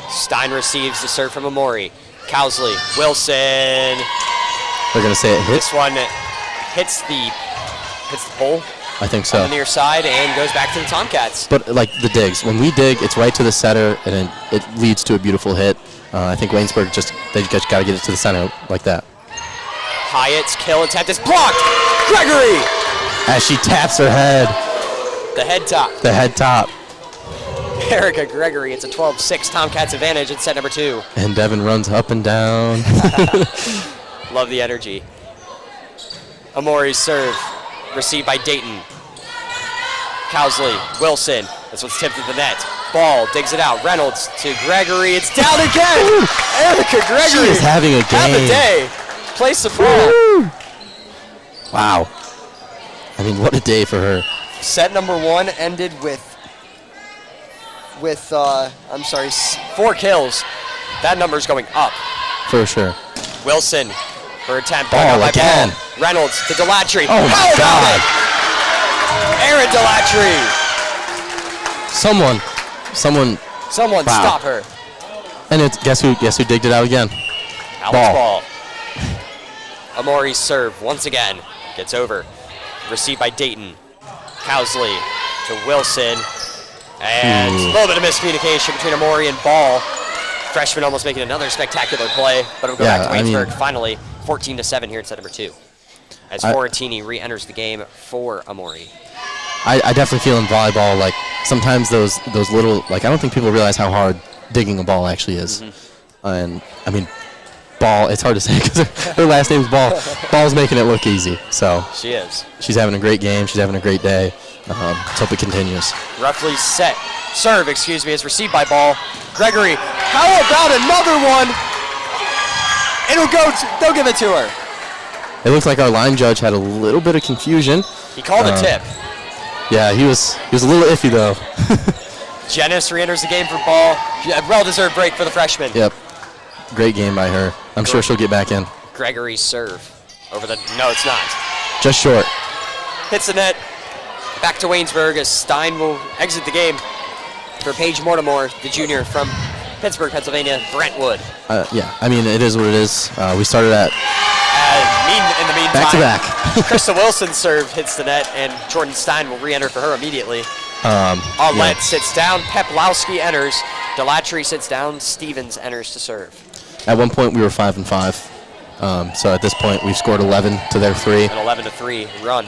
Stein receives the serve from Amori. Cowsley, Wilson. They're going to say it hits. This one hits the pole. I think so. On the near side and goes back to the Tomcats. But like the digs, when we dig, it's right to the center and it leads to a beautiful hit. I think Waynesburg they just got to get it to the center like that. Hyatt's kill attempt is blocked. Gregory! As she taps her head. The head top. The head top. Erica Gregory, it's a 12-6 Tomcats advantage in set number 2. And Devin runs up and down. Love the energy. Amori's serve, received by Dayton. Cowsley, Wilson, this one's tipped at the net. Ball, digs it out, Reynolds to Gregory, it's down again! Erica Gregory! She is having a game. Have a day. Place the ball. Wow. I mean, what a day for her. Set number 1 ended with 4 kills. That number's going up. For sure. Wilson for attempt. Ball again. Ball. Reynolds to Delatry. Oh my God. Aaron Delatry. Someone wow. Stop her. And it's guess who digged it out again? Alex Ball. Amori's serve once again gets over. Received by Dayton. Cowsley to Wilson. And a little bit of miscommunication between Amori and Ball. Freshman almost making another spectacular play, but it'll go back to Waynesburg. Finally, 14-7 here in set number 2. As Fortini re-enters the game for Amori. I definitely feel in volleyball, like sometimes those little, like I don't think people realize how hard digging a ball actually is. Mm-hmm. And I mean, Ball, it's hard to say because her last name's Ball. Ball's making it look easy. So she is. She's having a great game. She's having a great day. Let's hope it continues. Roughly set. Serve, is received by Ball. Gregory, how about another one? They'll give it to her. It looks like our line judge had a little bit of confusion. He called a tip. Yeah, he was a little iffy though. Janice re-enters the game for Ball. Well-deserved break for the freshman. Yep. Great game by her. I'm sure she'll get back in. Gregory's serve over the. No, it's not. Just short. Hits the net. Back to Waynesburg as Stein will exit the game for Paige Mortimer, the junior from Pittsburgh, Pennsylvania, Brentwood. Yeah, I mean, it is what it is. We started at In the meantime, back-to-back. Krista Wilson's serve hits the net, and Jordan Stein will re-enter for her immediately. Yeah. Sits down, Peplowski enters, Delatry sits down, Stevens enters to serve. At one point, we were 5-5. So at this point, we've scored 11 to their 3. An 11-3 run.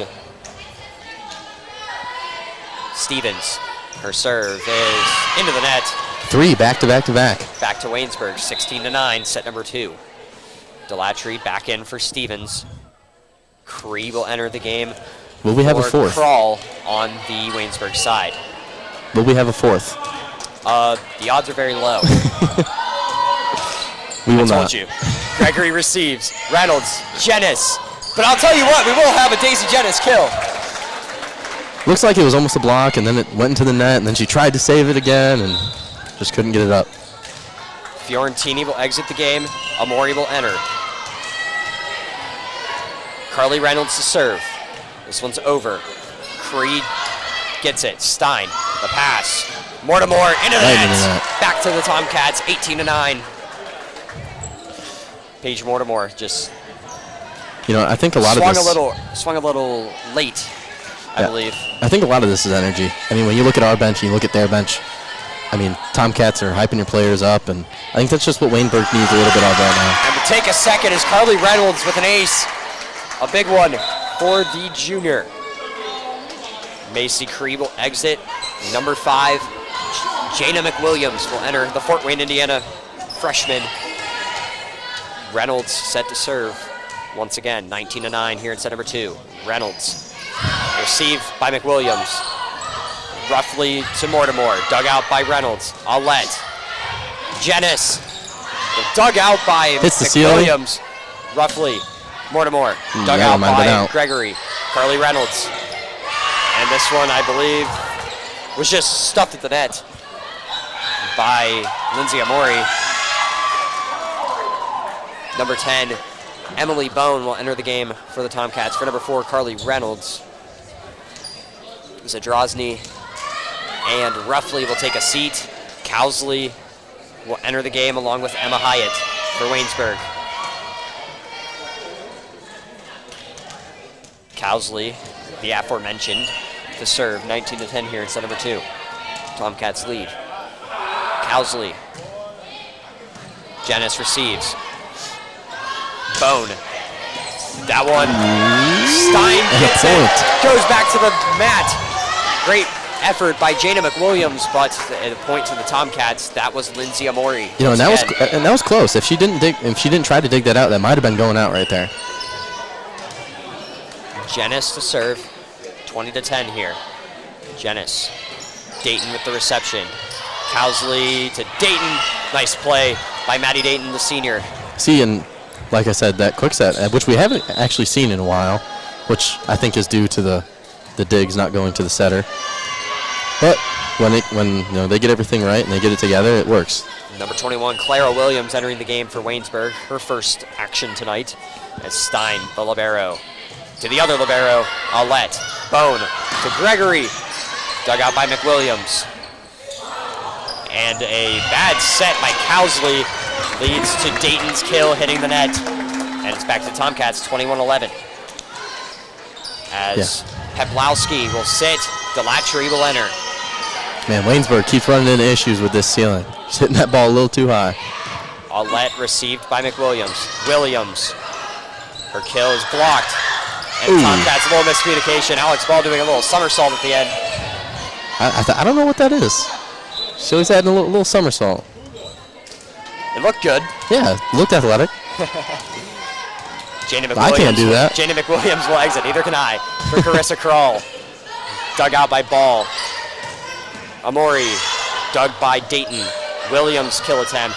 Stevens, her serve is into the net. 3 back-to-back-to-back. Back to Waynesburg, 16-9, set number 2. Delatry back in for Stevens. Cree will enter the game. Will we have a for 4th? Crawl on the Waynesburg side. Will we have a 4th? The odds are very low. We will I told not. you. Gregory receives. Reynolds, Jennis. But I'll tell you what, we will have a Daisy Jennis kill. Looks like it was almost a block, and then it went into the net, and then she tried to save it again, and just couldn't get it up. Fiorentini will exit the game. Amori will enter. Carly Reynolds to serve. This one's over. Creed gets it. Stein, the pass. Mortimer into the net. Back to the Tomcats, 18-9. Paige Mortimer just I think a lot of this... swung a little late, I believe. I think a lot of this is energy. I mean, when you look at our bench and you look at their bench, I mean, Tomcats are hyping your players up, and I think that's just what Waynesburg needs a little bit of right now. And to take a second is Carly Reynolds with an ace. A big one for the junior. Macy Cree will exit. Number 5, Jana McWilliams will enter, the Fort Wayne, Indiana freshman. Reynolds set to serve. Once again, 19-9 here in set number 2. Reynolds received by McWilliams. Roughly to Mortimer. Dug out by Reynolds. Aulette. Jennis. Dug out by McWilliams. Roughly. Mortimer. Dug out by Gregory. Carly Reynolds. And this one, I believe, was just stuffed at the net by Lindsay Amori. Number 10, Emily Bone will enter the game for the Tomcats. For number 4, Carly Reynolds. Zadrozny and Roughly will take a seat. Cowsley will enter the game along with Emma Hyatt for Waynesburg. Cowsley, the aforementioned, to serve. 19-10 here in set number 2. Tomcats lead. Cowsley. Janice receives. Bone. That one. Stein gets it. Goes back to the mat. Great effort by Jana McWilliams, but at a point to the Tomcats, that was Lindsay Amori. And that was close. If she didn't try to dig that out, that might have been going out right there. Janice to serve. 20-10 here. Janice. Dayton with the reception. Cowsley to Dayton. Nice play by Maddie Dayton, the senior. See, and like I said, that quick set, which we haven't actually seen in a while, which I think is due to the digs not going to the setter. But when they get everything right and they get it together, it works. Number 21, Clara Williams entering the game for Waynesburg. Her first action tonight as Stein, the libero. To the other libero, Aulette. Bone to Gregory. Dug out by McWilliams. And a bad set by Cowsley leads to Dayton's kill hitting the net. And it's back to Tomcats, 21-11. As Peplowski will sit, Delatry will enter. Man, Waynesburg keeps running into issues with this ceiling. Just hitting that ball a little too high. Aulette received by McWilliams. Williams. Her kill is blocked. And Tomcats, a little miscommunication. Alex Ball doing a little somersault at the end. I don't know what that is. She always had a little somersault. It looked good. Yeah, looked athletic. Jana McWilliams. I can't do that. Jana McWilliams will exit. Neither can I. For Carissa Krull. Dug out by Ball. Amori. Dug by Dayton. Williams kill attempt.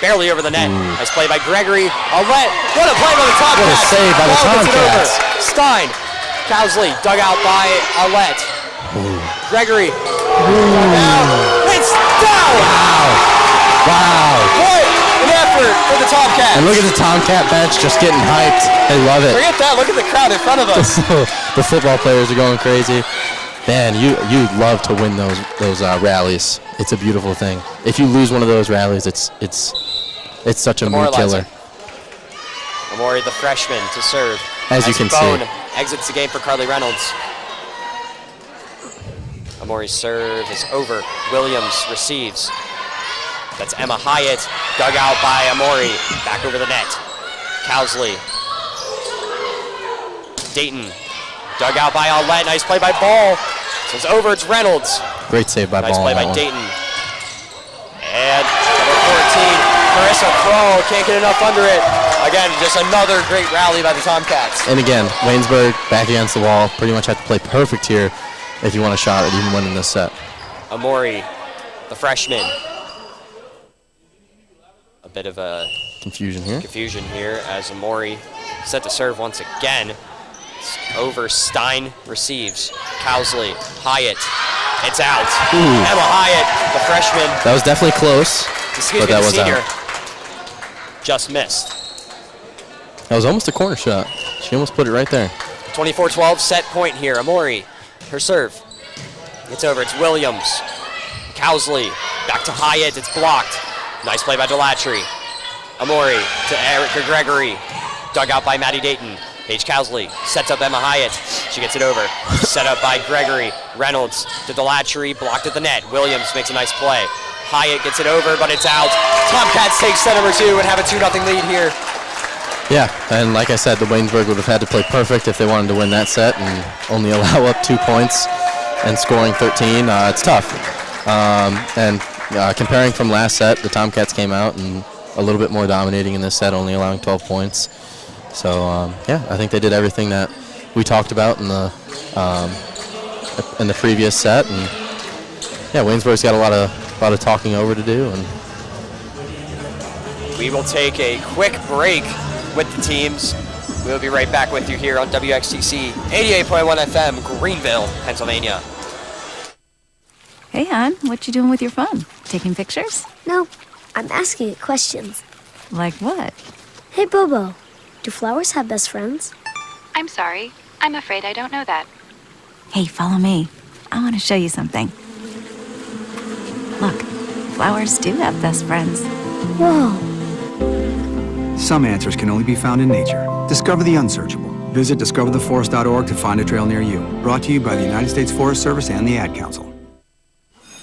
Barely over the net. Nice play by Gregory. Aulette. What a play by the Tomcats. What a save by the Tomcats. Stein. Cowsley. Dug out by Aulette. Gregory. Dug out. It's down. Wow. What an effort for the Tomcats. And look at the Tomcat bench just getting hyped. They love it. Forget that. Look at the crowd in front of us. The football players are going crazy. Man, you love to win those rallies. It's a beautiful thing. If you lose one of those rallies, it's such a mood killer. Amori, the freshman, to serve. As you can see. Exits the game for Carly Reynolds. Amori's serve is over. Williams receives. That's Emma Hyatt. Dug out by Amori. Back over the net. Cowsley. Dayton. Dug out by Aulette. Nice play by Ball. So it's over. It's Reynolds. Great save by Ball. Nice play by Dayton. And number 14, Marissa Kroll, can't get enough under it. Again, just another great rally by the Tomcats. And again, Waynesburg back against the wall. Pretty much have to play perfect here if you want a shot at even winning this set. Amori, the freshman. A bit of a confusion here as Amori set to serve once again. It's over. Stein receives. Cowsley, Hyatt. It's out. Ooh. Emma Hyatt, the freshman. That was definitely close, but that was senior. out. Just missed. That was almost a corner shot. She almost put it right there. 24-12 set point here. Amori, her serve. It's over. It's Williams. Cowsley, back to Hyatt. It's blocked. Nice play by Delatry. Amori to Erica Gregory. Dug out by Maddie Dayton. Paige Cowsley sets up Emma Hyatt. She gets it over. Set up by Gregory. Reynolds to Delatry. Blocked at the net. Williams makes a nice play. Hyatt gets it over, but it's out. Tomcats take set number 2 and have a 2-0 lead here. Yeah, and like I said, the Waynesburg would have had to play perfect if they wanted to win that set and only allow up 2 points and scoring 13. It's tough. Comparing from last set, the Tomcats came out and a little bit more dominating in this set, only allowing 12 points. So yeah, I think they did everything that we talked about in the previous set, and yeah, Waynesburg's got a lot of talking over to do. And we will take a quick break with the teams. We'll be right back with you here on WXTC 88.1 FM, Greenville, Pennsylvania. Hey, hon, what you doing with your phone? Taking pictures? No, I'm asking it questions. Like what? Hey, Bobo, do flowers have best friends? I'm sorry. I'm afraid I don't know that. Hey, follow me. I want to show you something. Look, flowers do have best friends. Whoa. Some answers can only be found in nature. Discover the unsearchable. Visit discovertheforest.org to find a trail near you. Brought to you by the United States Forest Service and the Ad Council.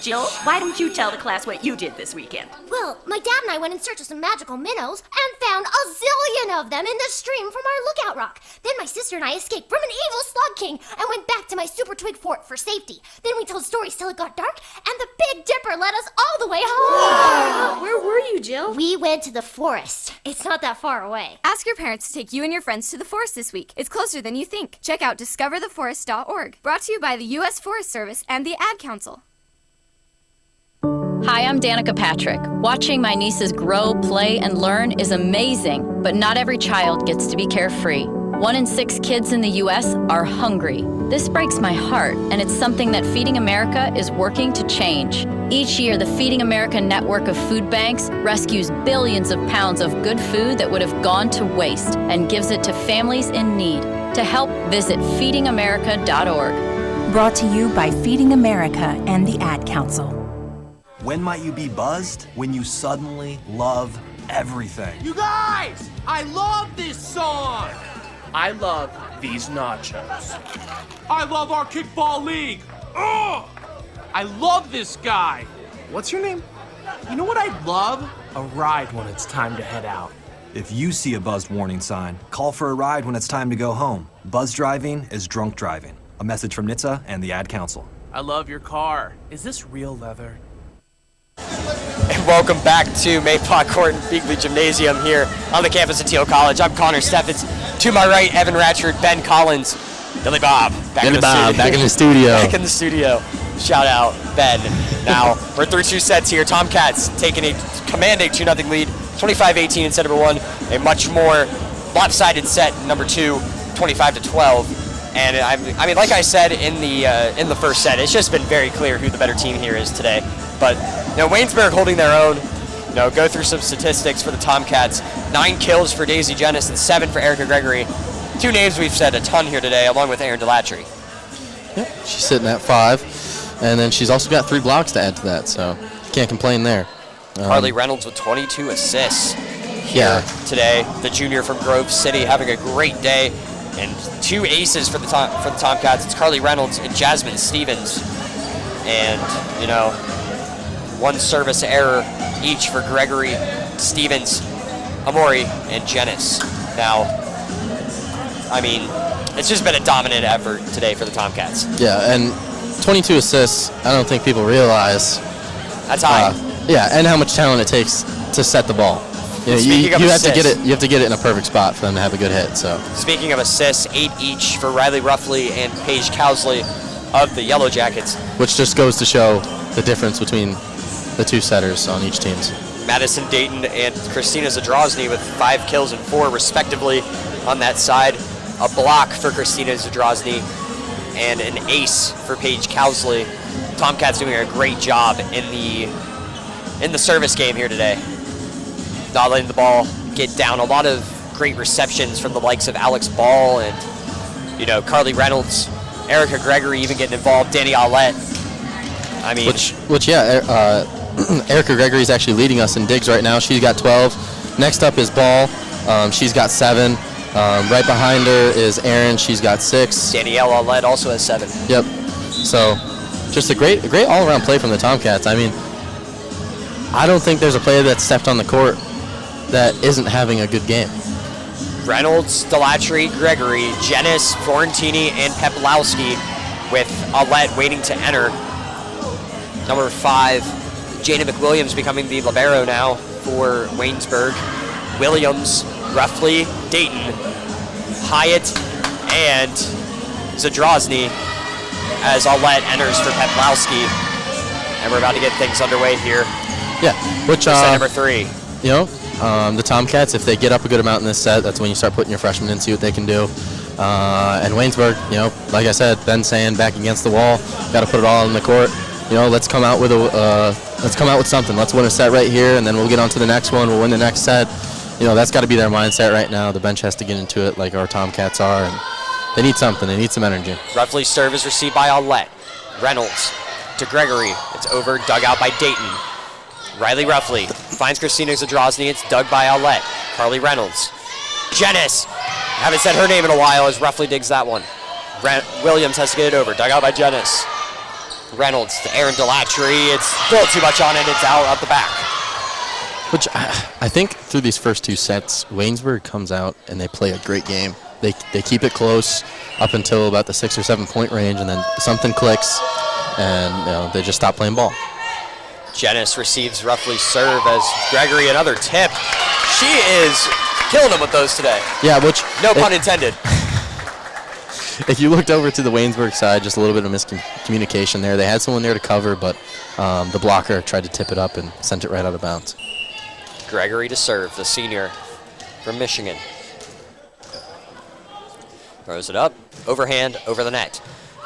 Jill, why don't you tell the class what you did this weekend? Well, my dad and I went in search of some magical minnows and found a zillion of them in the stream from our lookout rock. Then my sister and I escaped from an evil slug king and went back to my super twig fort for safety. Then we told stories till it got dark, and the Big Dipper led us all the way home. Where were you, Jill? We went to the forest. It's not that far away. Ask your parents to take you and your friends to the forest this week. It's closer than you think. Check out discovertheforest.org. Brought to you by the U.S. Forest Service and the Ad Council. Hi, I'm Danica Patrick. Watching my nieces grow, play, and learn is amazing, but not every child gets to be carefree. 1 in 6 kids in the U.S. are hungry. This breaks my heart, and it's something that Feeding America is working to change. Each year, the Feeding America network of food banks rescues billions of pounds of good food that would have gone to waste and gives it to families in need. To help, visit feedingamerica.org. Brought to you by Feeding America and the Ad Council. When might you be buzzed? When you suddenly love everything. You guys, I love this song. I love these nachos. I love our kickball league. Ugh! I love this guy. What's your name? You know what I'd love? A ride when it's time to head out. If you see a buzzed warning sign, call for a ride when it's time to go home. Buzz driving is drunk driving. A message from NHTSA and the Ad Council. I love your car. Is this real leather? And welcome back to Maypot Court and Beagley Gymnasium here on the campus of Thiel College. I'm Connor Steffens. To my right, Evan Ratchford, Ben Collins, Billy Bob. Back in the studio. Back in the studio. Shout out, Ben. Now, we're through 2 sets here. Tomcats taking a commanding 2-0 lead, 25-18 in set number 1. A much more lopsided set, number 2, 25-12. And I mean, like I said in the first set, it's just been very clear who the better team here is today. But Waynesburg holding their own. Go through some statistics for the Tomcats. 9 kills for Daisy Jennis and 7 for Erica Gregory. 2 names we've said a ton here today, along with Aaron Delatry. Yep, she's sitting at 5. And then she's also got 3 blocks to add to that, so can't complain there. Carly Reynolds with 22 assists here today. The junior from Grove City having a great day. And 2 aces for the Tomcats. It's Carly Reynolds and Jasmine Stevens. And, 1 service error each for Gregory, Stevens, Amori, and Jenis. Now, it's just been a dominant effort today for the Tomcats. Yeah, and 22 assists, I don't think people realize. That's high. And how much talent it takes to set the ball. You have to get it. You have to get it in a perfect spot for them to have a good hit. So. Speaking of assists, 8 each for Riley Ruffley and Paige Cowsley of the Yellow Jackets. Which just goes to show the difference between the 2 setters on each team's. Madison Dayton and Christina Zadrozny with 5 kills and 4 respectively on that side. A block for Christina Zadrozny and an ace for Paige Cowsley. Tomcats doing a great job in the service game here today. Not letting the ball get down. A lot of great receptions from the likes of Alex Ball and, Carly Reynolds, Erica Gregory even getting involved, Danny Aulette. Erica Gregory is actually leading us in digs right now. She's got 12. Next up is Ball. She's got 7. Right behind her is Erin. She's got 6. Danielle Aulette also has 7. Yep. So, just a great all-around play from the Tomcats. I don't think there's a player that's stepped on the court that isn't having a good game. Reynolds, Delatry, Gregory, Jenis, Florentini, and Peplowski with Aulette waiting to enter. Number 5, Jana McWilliams becoming the libero now for Waynesburg. Williams, Ruffley, Dayton, Hyatt, and Zadrozny as Aulette enters for Peplowski. And we're about to get things underway here. Yeah, which set number 3. The Tomcats, if they get up a good amount in this set, that's when you start putting your freshmen in, see what they can do. And Waynesburg, like I said, Ben saying back against the wall, got to put it all in the court. Let's come out with something. Let's win a set right here, and then we'll get on to the next one. We'll win the next set. That's got to be their mindset right now. The bench has to get into it like our Tomcats are, and they need something. They need some energy. Roughly serve is received by Aulette. Reynolds to Gregory. It's over, dug out by Dayton. Riley Ruffley finds Christina Zadrozny. It's dug by Aulette. Carly Reynolds. Jenis. Haven't said her name in a while as Ruffley digs that one. Williams has to get it over. Dug out by Jenis. Reynolds to Aaron Delatry. It's a little too much on it. It's out the back. Which I think through these first 2 sets, Waynesburg comes out and they play a great game. They keep it close up until about the 6 or 7 point range, and then something clicks, and they just stop playing ball. Jenis receives roughly serve as Gregory another tip. She is killing them with those today. Yeah, which no pun intended. If you looked over to the Waynesburg side, just a little bit of miscommunication there. They had someone there to cover, but the blocker tried to tip it up and sent it right out of bounds. Gregory to serve, the senior from Michigan. Throws it up, overhand, over the net.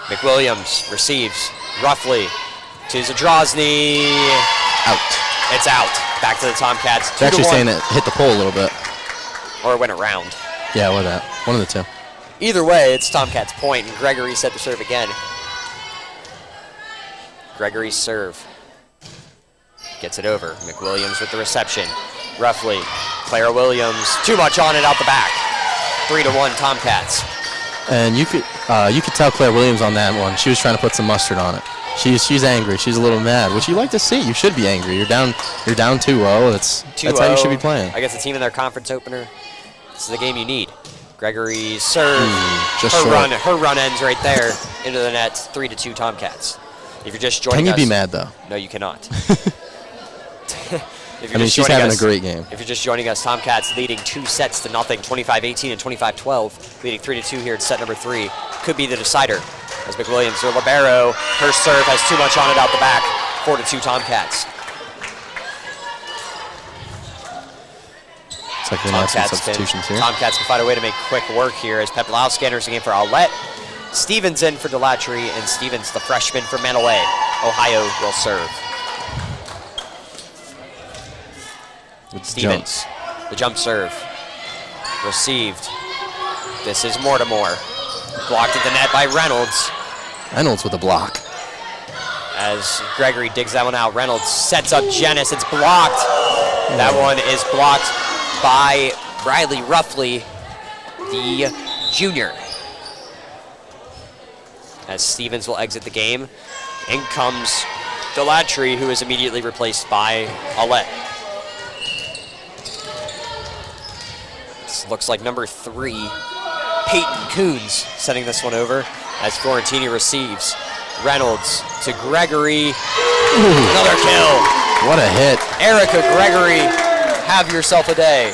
McWilliams receives roughly to Zadrozny. Out. It's out. Back to the Tomcats. It's actually saying it hit the pole a little bit. Or it went around. Yeah, or that. One of the 2. Either way, it's Tomcats' point, and Gregory set to serve again. Gregory's serve. Gets it over. McWilliams with the reception. Roughly. Clara Williams. Too much on it out the back. 3-1 Tomcats. And you could tell Claire Williams on that one. She was trying to put some mustard on it. She's angry. She's a little mad, which you like to see. You should be angry. You're down 2-0. That's how you should be playing. I guess the team in their conference opener. This is the game you need. Gregory's serve. Her run ends right there into the net. 3-2 Tomcats. If you're just joining us. Can you be mad though? No, you cannot. She's having a great game. If you're just joining us, Tomcats leading 2-0, 25-18 and 25-12, leading 3-2 here in set number 3. Could be the decider. As McWilliams, their libero, her serve has too much on it out the back. 4-2 Tomcats. It's like we're not some substitutions here. Tomcats can find a way to make quick work here as Peplowski enters the game for Aulette. Stevens in for Delatry, and Stevens, the freshman from Manaway. Ohio will serve. Stevens, the jump serve. Received. This is Mortimer. Blocked at the net by Reynolds. Reynolds with a block. As Gregory digs that one out, Reynolds sets up Jenness. It's blocked. That one is blocked by Riley Ruffley, the junior. As Stevens will exit the game, in comes Delatry, who is immediately replaced by Aulette. This looks like number 3, Peyton Coons, setting this one over as Fiorentini receives. Reynolds to Gregory. Another kill. What a hit. Erica Gregory, have yourself a day.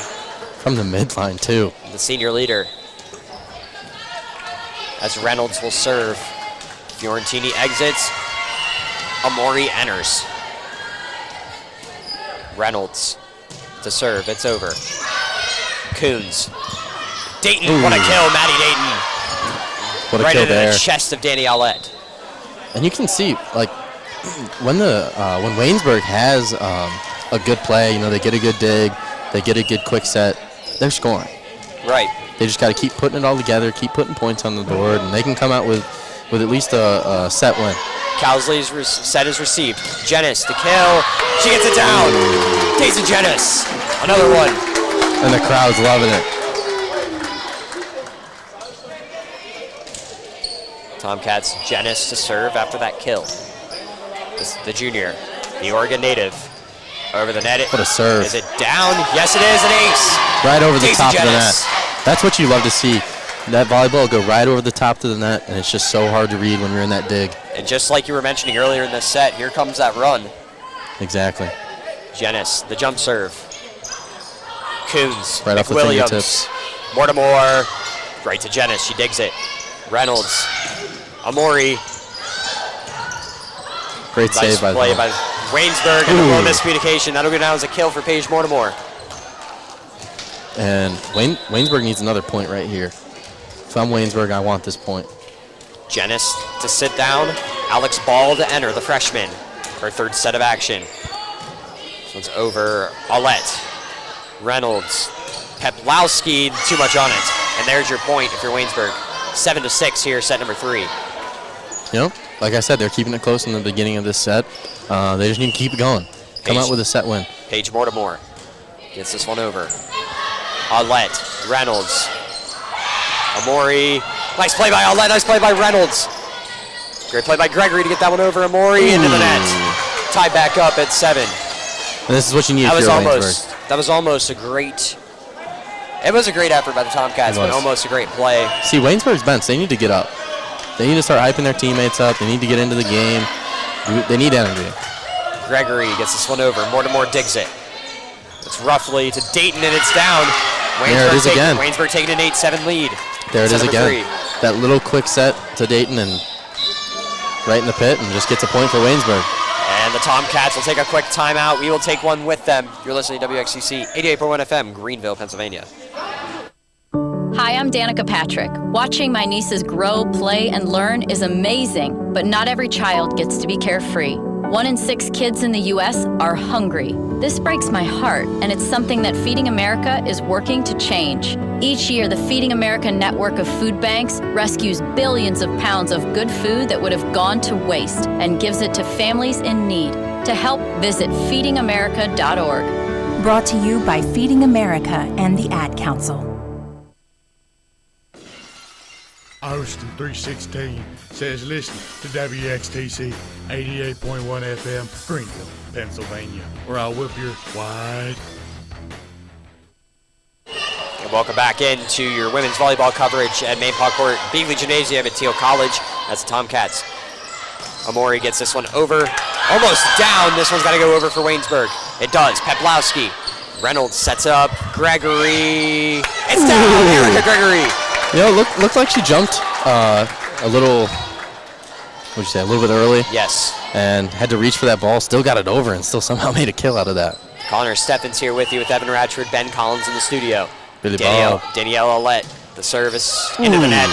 From the midline, too. The senior leader. As Reynolds will serve. Fiorentini exits. Amori enters. Reynolds to serve. It's over. Coons. Dayton, what a kill, Maddie Dayton. What a right kill into there. the chest of Danny Aulette. And you can see, like, when Waynesburg has a good play, they get a good dig, they get a good quick set, they're scoring. Right. They just got to keep putting it all together, keep putting points on the board, and they can come out with at least a set win. Cowsley's set is received. Jenness to kill. She gets it down. Daisy Jenness. Another one. And the crowd's loving it. Tomcats Jenness to serve after that kill. This is the junior, the Oregon native. Over the net. What a serve. Is it down? Yes, it is. An ace. Right over the Daisy top Jenness. of the net. That's what you love to see. That volleyball go right over the top of the net, and it's just so hard to read when you're in that dig. And just like you were mentioning earlier in this set, here comes that run. Exactly. Jenness, the jump serve. Coons, right off the Williams, fingertips. Mortimer, right to Jenness. She digs it. Reynolds, Amori. Great Nice save by play them. by Waynesburg, and a little miscommunication. That'll go down as a kill for Paige Mortimer. And Waynesburg needs another point right here. If I'm Waynesburg, I want this point. Jenness to sit down. Alex Ball to enter, the freshman. Her third set of action. This one's over. Aulette. Reynolds. Peplowski, too much on it. And there's your point if you're Waynesburg. 7-6 here, set number 3. Like I said, they're keeping it close in the beginning of this set. They just need to keep it going. Come out with a set win. Paige Mortimer gets this one over. Aulette. Reynolds. Amori. Nice play by Aulette. Nice play by Reynolds. Great play by Gregory to get that one over. Amori into the net. Tied back up at 7. And this is what you need if you're Waynesburg. That was almost a great. It was a great effort by the Tomcats, but almost a great play. See, Waynesburg's bench, they need to get up. They need to start hyping their teammates up. They need to get into the game. They need energy. Gregory gets this one over. Mortimer digs it. It's roughly to Dayton, and it's down. There it is again. Waynesburg taking an 8-7 lead. There it is again. 3. That little quick set to Dayton and right in the pit and just gets a point for Waynesburg. And the Tomcats will take a quick timeout. We will take one with them. You're listening to WXCC 88.1 FM, Greenville, Pennsylvania. Hi, I'm Danica Patrick. Watching my nieces grow, play, and learn is amazing, but not every child gets to be carefree. 1 in 6 kids in the U.S. are hungry. This breaks my heart, and it's something that Feeding America is working to change. Each year, the Feeding America network of food banks rescues billions of pounds of good food that would have gone to waste and gives it to families in need. To help, visit feedingamerica.org. Brought to you by Feeding America and the Ad Council. Austin 316 says listen to WXTC 88.1 FM, Greenville, Pennsylvania, where I'll whip your wide. And welcome back into your women's volleyball coverage at Main Park Court, Beagley Gymnasium at Thiel College. That's the Tomcats. Amori gets this one over. Almost down. This one's got to go over for Waynesburg. It does. Peplowski. Reynolds sets up. Gregory. It's down. Erica Gregory. Looked like she jumped a little, a little bit early. Yes. And had to reach for that ball, still got it over, and still somehow made a kill out of that. Connor Steffens here with you with Evan Ratchford, Ben Collins in the studio. Danielle Aulette, the service into the net.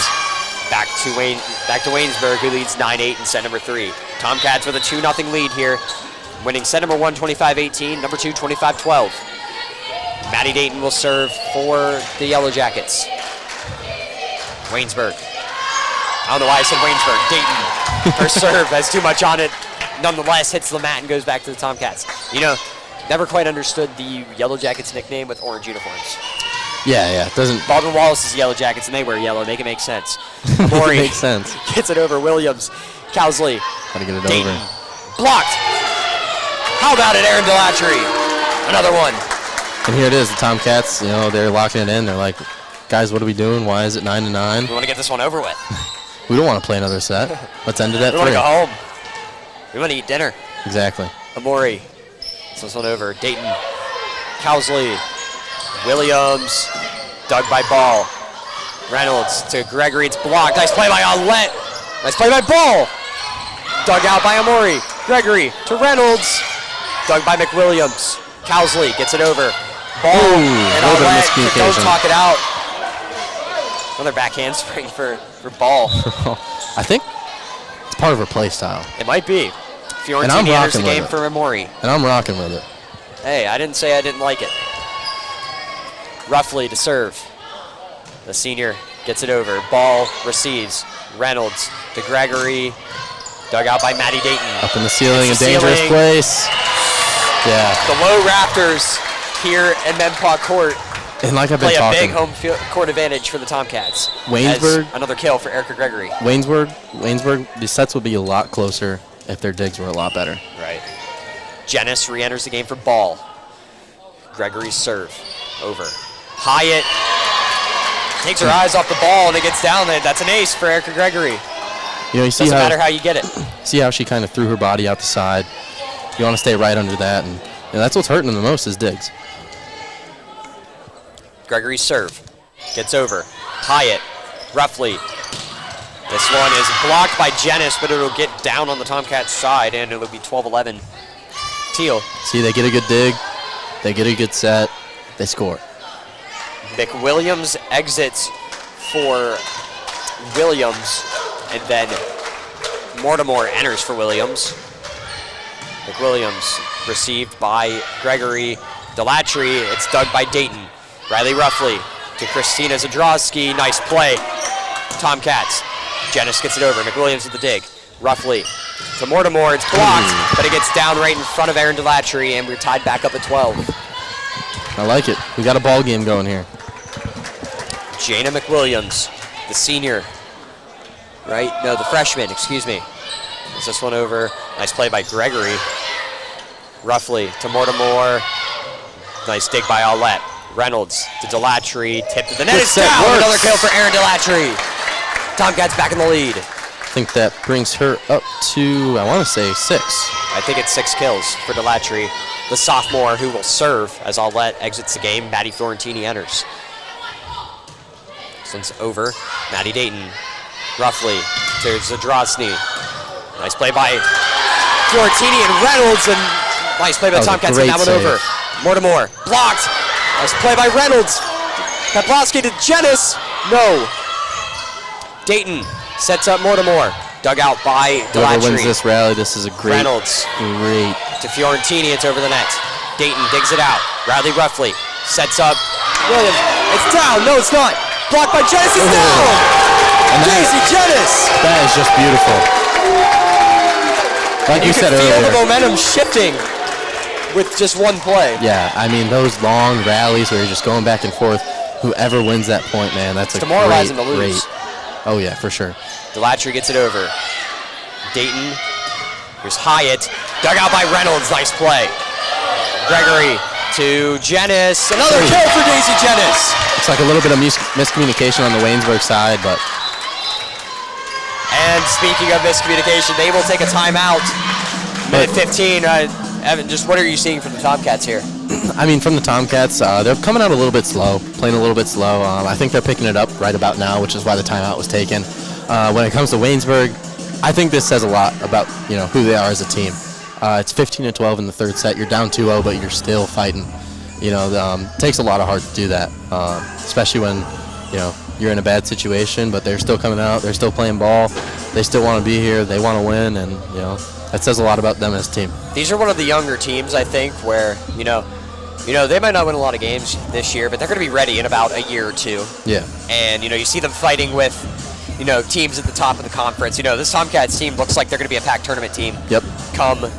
Back to Waynesburg, who leads 9-8 in set number 3. Tomcats with a 2-0 lead here, winning set number 1, 25-18, number 2, 25-12. Maddie Dayton will serve for the Yellow Jackets. Waynesburg. I don't know why I said Waynesburg. Dayton Her serve has too much on it. Nonetheless, hits the mat and goes back to the Tomcats. Never quite understood the Yellow Jackets nickname with orange uniforms. Yeah, it doesn't. Baldwin Wallace is Yellow Jackets, and they wear yellow. Make it make sense. Maury makes sense. Gets it over. Williams, Cowsley. Gotta get it Dayton. over. Blocked. How about it, Aaron Delatry? Another one. And here it is, the Tomcats. They're locking it in. They're like, guys, what are we doing? Why is it 9-9? We want to get this one over with. We don't want to play another set. Let's end it at 3. We want to go home. We want to eat dinner. Exactly. Amori. This one over. Dayton. Cowsley. Williams. Dug by Ball. Reynolds to Gregory. It's blocked. Nice play by Aulette. Nice play by Ball. Dug out by Amori. Gregory to Reynolds. Dug by McWilliams. Cowsley gets it over. Ball and Aulette. Don't talk it out. Another back handspring for Ball. I think it's part of her play style. It might be. Fiorentini enters the game for Amori. And I'm rocking with it. Hey, I didn't say I didn't like it. Roughly to serve. The senior gets it over. Ball receives. Reynolds to Gregory. Dug out by Maddie Dayton. Up in the ceiling, a dangerous place. Yeah. The low Raptors here in Mempah Court. And like I've been talking, play a big home court advantage for the Tomcats. Waynesburg. Another kill for Erica Gregory. Waynesburg, the sets would be a lot closer if their digs were a lot better. Right. Janice re-enters the game for Ball. Gregory's serve. Over. Hyatt takes her eyes off the ball and it gets down there. That's an ace for Erica Gregory. You see Doesn't matter how you get it. See how she kind of threw her body out the side. You want to stay right under that, and that's what's hurting them the most is digs. Gregory's serve. Gets over. Hyatt. Roughly. This one is blocked by Janice, but it'll get down on the Tomcats side, and it'll be 12-11. Thiel. See, they get a good dig. They get a good set. They score. McWilliams exits for Williams, and then Mortimer enters for Williams. McWilliams received by Gregory. Delatry, it's dug by Dayton. Riley Roughly to Christina Zadrowski. Nice play. Tomcats. Janice gets it over. McWilliams with the dig. Roughly to Mortimer. It's blocked, but it gets down right in front of Aaron Delatry, and we're tied back up at 12. I like it. We got a ball game going here. Jana McWilliams, the senior. Right? No, the freshman, excuse me. Is this one over? Nice play by Gregory. Roughly to Mortimer. Nice dig by Aulette. Reynolds to Delatry. Tip to the net. It's down. Works. Another kill for Aaron Delatry. Tomcats back in the lead. I think that brings her up to, I want to say, 6. I think it's 6 kills for Delatry, the sophomore who will serve as Aulette exits the game. Maddie Fiorentini enters. Since over, Maddie Dayton. Roughly to Zadrowski. Nice play by Fiorentini and Reynolds, and nice play by Tomcats to get that one over. Mortimer blocked. Nice play by Reynolds. Kaplowski to Janice. No. Dayton sets up Mortimer. Dug out by Delatry. Whoever wins this rally, this is a great. Reynolds. Great. To Fiorentini, it's over the net. Dayton digs it out. Riley Roughly sets up Williams. It's down. No, it's not. Blocked by Janice. It's down. Daisy Janice. That is just beautiful. Like you said earlier. You can feel the momentum shifting with just one play. Yeah, I mean, those long rallies where you're just going back and forth, whoever wins that point, man, that's a demoralizing to lose. Oh, yeah, for sure. Delatry gets it over. Dayton. Here's Hyatt. Dug out by Reynolds. Nice play. Gregory to Janice. Another kill for Daisy Janice. It's like a little bit of miscommunication on the Waynesburg side, but. And speaking of miscommunication, they will take a timeout. Minute 15. Evan, just what are you seeing from the Tomcats here? I mean, from the Tomcats, they're coming out a little bit slow, playing a little bit slow. I think they're picking it up right about now, which is why the timeout was taken. When it comes to Waynesburg, I think this says a lot about who they are as a team. It's 15-12 in the third set. You're down 2-0, but you're still fighting. It takes a lot of heart to do that, especially when you're in a bad situation. But they're still coming out. They're still playing ball. They still want to be here. They want to win, and that says a lot about them as a team. These are one of the younger teams, I think, where they might not win a lot of games this year, but they're going to be ready in about a year or two. Yeah. And you see them fighting with teams at the top of the conference. This Tomcats team looks like they're going to be a PAC tournament team. Yep. Come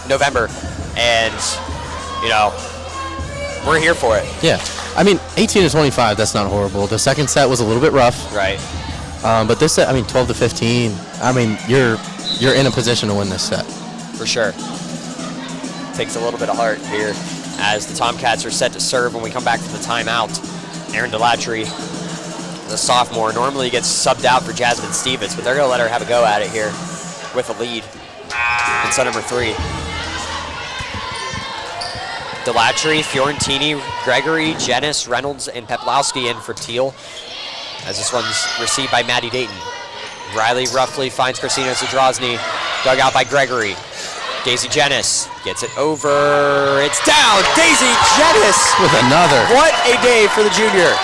November, and we're here for it. Yeah. I mean, 18-25. That's not horrible. The second set was a little bit rough. Right. But this set, 12-15. You're in a position to win this set. For sure. Takes a little bit of heart here as the Tomcats are set to serve when we come back from the timeout. Aaron Delatry, the sophomore, normally gets subbed out for Jasmine Stevens, but they're going to let her have a go at it here with a lead in set number 3. Delatry, Fiorentini, Gregory, Jenis, Reynolds, and Peplowski in for Thiel, as this one's received by Maddie Dayton. Riley roughly finds Christina Zadrozny, dug out by Gregory. Daisy Jenis gets it over. It's down. Daisy Jenis with another. What a day for the junior.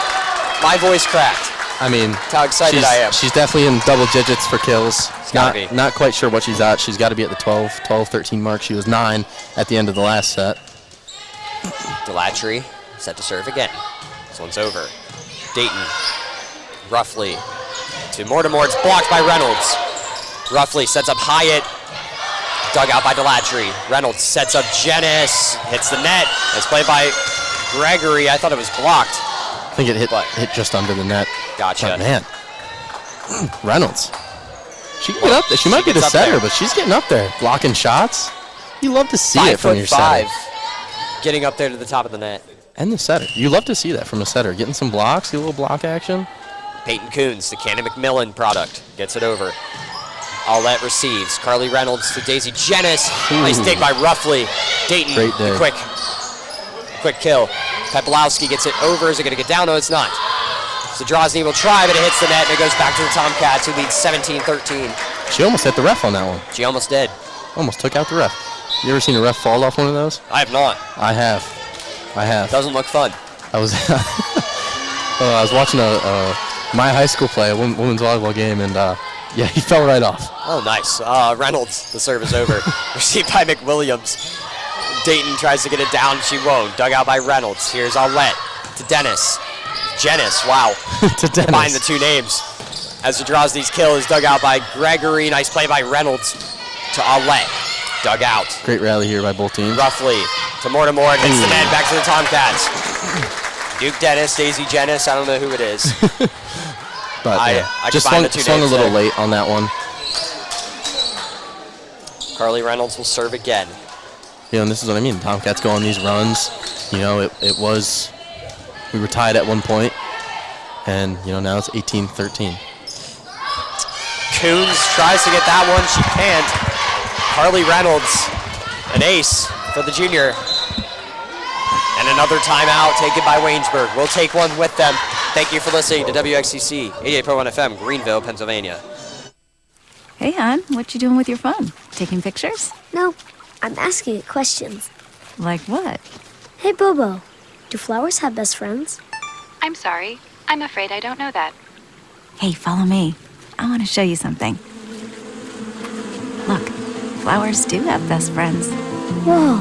My voice cracked. That's how excited I am. She's definitely in double digits for kills. Gotta be. Not quite sure what she's at. She's got to be at the 12-13 mark. She was 9 at the end of the last set. Delatry set to serve again. This one's over. Dayton roughly to Mortimer. It's blocked by Reynolds. Roughly sets up Hyatt. Dug out by Delatry. Reynolds sets up Jenis. Hits the net. It's played by Gregory. I thought it was blocked. I think it hit just under the net. Gotcha. But man, Reynolds. She can get up there. She might be the setter, but she's getting up there. Blocking shots. You love to see it from your setter. 5'5", getting up there to the top of the net. And the setter. You love to see that from a setter. Getting some blocks, get a little block action. Peyton Coons, the Cannon McMillan product, gets it over. Aulette receives. Carly Reynolds to Daisy Jenis. Nice dig by Roughly. Dayton, great dig. Quick kill. Peplowski gets it over. Is it going to get down? No, it's not. Zadrozny will try, but it hits the net, and it goes back to the Tomcats, who lead 17-13. She almost hit the ref on that one. She almost did. Almost took out the ref. You ever seen a ref fall off one of those? I have not. I have. Doesn't look fun. I was I was watching my high school play, a women's volleyball game, and yeah, he fell right off. Oh, nice. Reynolds, the serve is over. Received by McWilliams. Dayton tries to get it down. She won't. Dug out by Reynolds. Here's Aulette to Dennis. Jenis, wow. To Dennis. Combine the two names. As Zadrozny's kill is dug out by Gregory. Nice play by Reynolds to Aulette. Dug out. Great rally here by both teams. Roughly to Mortimer. Hits the net. Back to the Tomcats. Duke Dennis, Daisy Jenis. I don't know who it is. But I just swung a little late on that one. Carly Reynolds will serve again. And this is what I mean. Tomcats go on these runs. We were tied at one point, and now it's 18-13. Coons tries to get that one. She can't. Carly Reynolds, an ace for the junior. And another timeout taken by Waynesburg. We'll take one with them. Thank you for listening to WXCC 88.1 FM, Greenville, Pennsylvania. Hey, hon, what you doing with your phone? Taking pictures? No, I'm asking it questions. Like what? Hey, Bobo, do flowers have best friends? I'm sorry. I'm afraid I don't know that. Hey, follow me. I want to show you something. Look, flowers do have best friends. Whoa.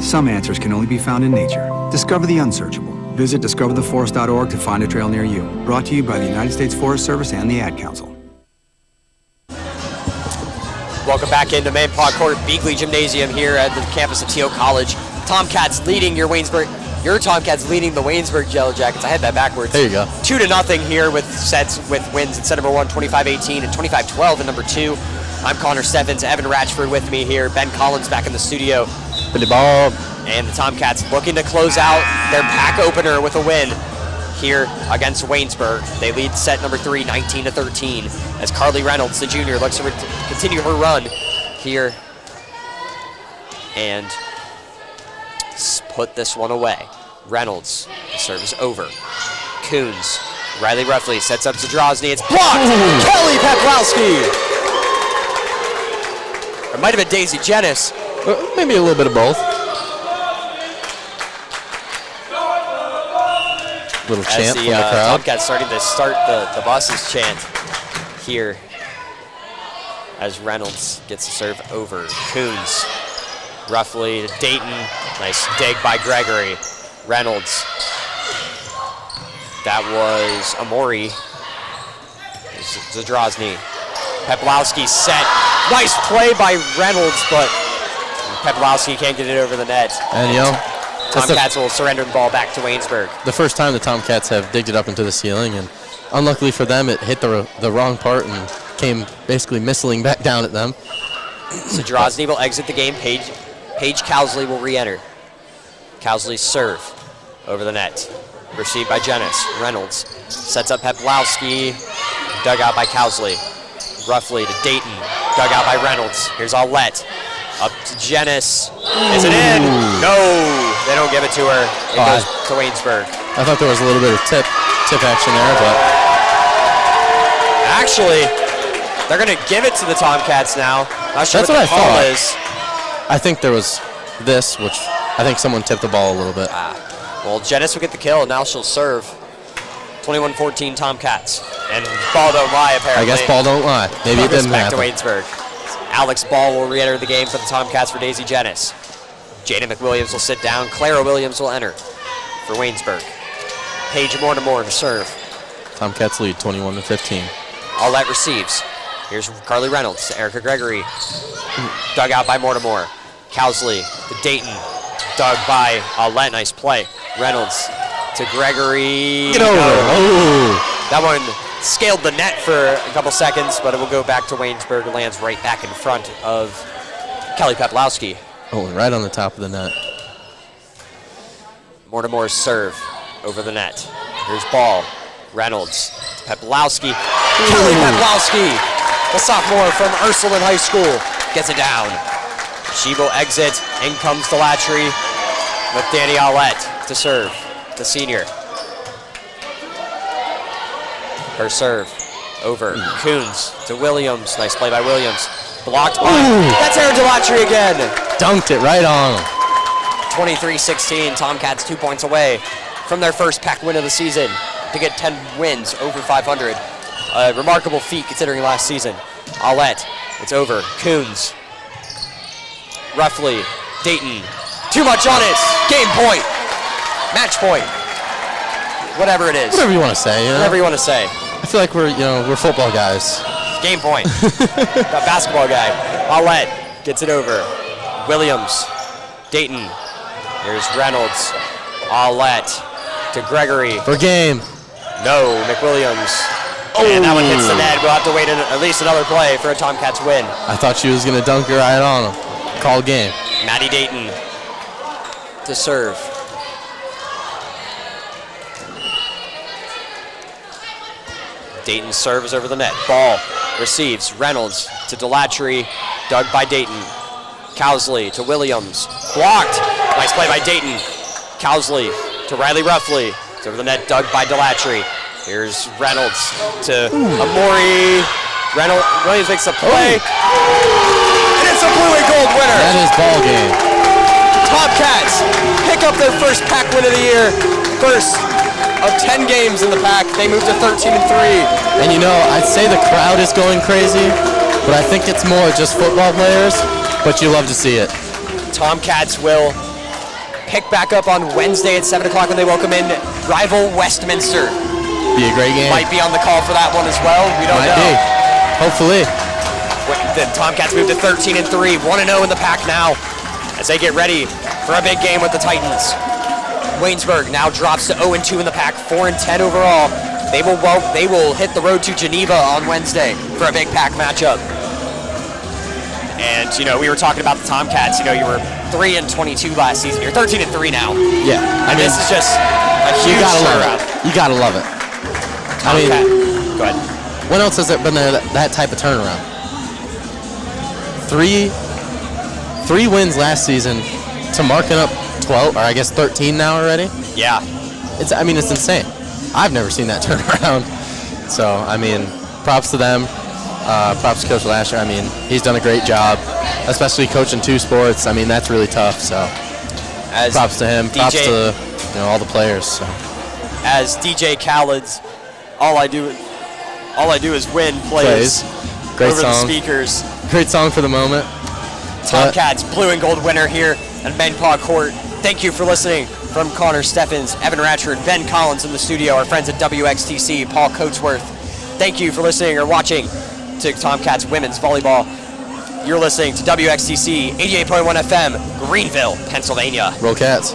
Some answers can only be found in nature. Discover the unsearchable. Visit discovertheforest.org to find a trail near you. Brought to you by the United States Forest Service and the Ad Council. Welcome back into Manpaw Court Beagley Gymnasium here at the campus of Thiel College. Tomcats leading your Tomcats leading the Waynesburg Yellow Jackets. I had that backwards. There you go. 2-0 here with wins in set number 1, 25-18 and 25-12 in number 2. I'm Connor Steffens, Evan Ratchford with me here. Ben Collins back in the studio. Billy Bob. And the Tomcats looking to close out their pack opener with a win here against Waynesburg. They lead set number 3, 19-13, as Carly Reynolds, the junior, looks to continue her run here and put this one away. Reynolds, the serve is over. Coons, Riley Roughly sets up Zadrozny. It's blocked! Kelly Peplowski! Or it might have been Daisy Jenis. Maybe a little bit of both. Little chant from the crowd. Tomcats starting to start the buses chant here as Reynolds gets the serve over. Coons roughly to Dayton. Nice dig by Gregory. Reynolds. That was Amori. Zadrozny. Peplowski set. Nice play by Reynolds, but Peplowski can't get it over the net. And, you know, Tomcats will surrender the ball back to Waynesburg. The first time the Tomcats have digged it up into the ceiling, and unluckily for them, it hit the wrong part and came basically missiling back down at them. Zadrozny will exit the game. Paige Cowsley will re-enter. Cowsley's serve over the net. Received by Jenis. Reynolds sets up Peplowski. Dug out by Cowsley. Roughly to Dayton. Dug out by Reynolds. Here's Aulette. Up to Jenis. Is it in? No, they don't give it to her. It goes to Waynesburg. I thought there was a little bit of tip action there, but actually, they're going to give it to the Tomcats now. Not sure that's what I the call thought. is. I think there was this, which I think someone tipped the ball a little bit. Well, Jenis will get the kill, and now she'll serve. 21-14 Tomcats. And ball don't lie, apparently. I guess ball don't lie. Maybe it didn't back happen. to Waynesburg. Alex Ball will re-enter the game for the Tomcats for Daisy Jenis. Jada McWilliams will sit down. Clara Williams will enter for Waynesburg. Paige Mortimer to serve. Tomcats lead 21-15. Aulette receives. Here's Carly Reynolds to Erica Gregory. Dug out by Mortimer. Cowsley to Dayton. Dug by Aulette. Nice play. Reynolds to Gregory. Get over. Oh. That one scaled the net for a couple seconds, but it will go back to Waynesburg. It lands right back in front of Kelly Peplowski. Oh, and right on the top of the net. Mortimer's serve over the net. Here's ball. Reynolds. Peplowski. Kelly Peplowski, the sophomore from Ursuline High School, gets it down. She will exit. In comes Delatry with Danny Aulette to serve. The senior. Her serve over. Coons to Williams. Nice play by Williams. Blocked by. That's Aaron Delatry again. Dunked it right on him. 23-16. Tomcats 2 points away from their first PAC win of the season to get 10 wins over 500. A remarkable feat considering last season. Aulette. It's over. Coons. Roughly. Dayton. Too much on it. Game point. Match point. Whatever it is. Whatever you want to say. You know? Whatever you want to say. I feel like we're football guys. Game point. That basketball guy. Aulette gets it over. Williams. Dayton. Here's Reynolds. Aulette to Gregory. For game. No, McWilliams. Oh. And that one hits the net. We'll have to wait at least another play for a Tomcats win. I thought she was going to dunk it right on him. Called game. Maddie Dayton to serve. Dayton serves over the net. Ball receives. Reynolds to Delatry. Dug by Dayton. Cowsley to Williams. Blocked. Nice play by Dayton. Cowsley to Riley Roughly. It's over the net. Dug by Delatry. Here's Reynolds to Amori. Williams makes a play. And it's a blue and gold winner. That is ball game. Tomcats pick up their first PAC win of the year. First of 10 games in the PAC. They moved to 13-3. And you know, I'd say the crowd is going crazy, but I think it's more just football players, but you love to see it. Tomcats will pick back up on Wednesday at 7 o'clock when they welcome in rival Westminster. Be a great game. Might be on the call for that one as well. We don't know. Be. Hopefully. The Tomcats move to 13-3, 1-0 in the PAC now as they get ready for a big game with the Titans. Waynesburg now drops to 0-2 in the PAC, 4-10 overall. They will hit the road to Geneva on Wednesday for a big PAC matchup. And you know, we were talking about the Tomcats. You know, you were 3-22 last season. You're 13-3 now. Yeah, I mean, this is just a huge turnaround. You gotta love it. I mean, go ahead. When else has there been that type of turnaround? Three wins last season to marking up 12, or I guess 13 now already. Yeah. It's insane. I've never seen that turnaround. So, I mean, props to them. Props to Coach Lasher. I mean, he's done a great job, especially coaching two sports. I mean, that's really tough. So, props to him. Props to all the players. So. As DJ Khaled's, all I do is win plays. Great over song. The speakers. Great song for the moment. Tomcats blue and gold winner here at Menpaw Court. Thank you for listening. From Connor Steffens, Evan Ratchford, Ben Collins in the studio, our friends at WXTC, Paul Coatsworth. Thank you for listening or watching to Tomcats Women's Volleyball. You're listening to WXTC 88.1 FM, Greenville, Pennsylvania. Roll Cats.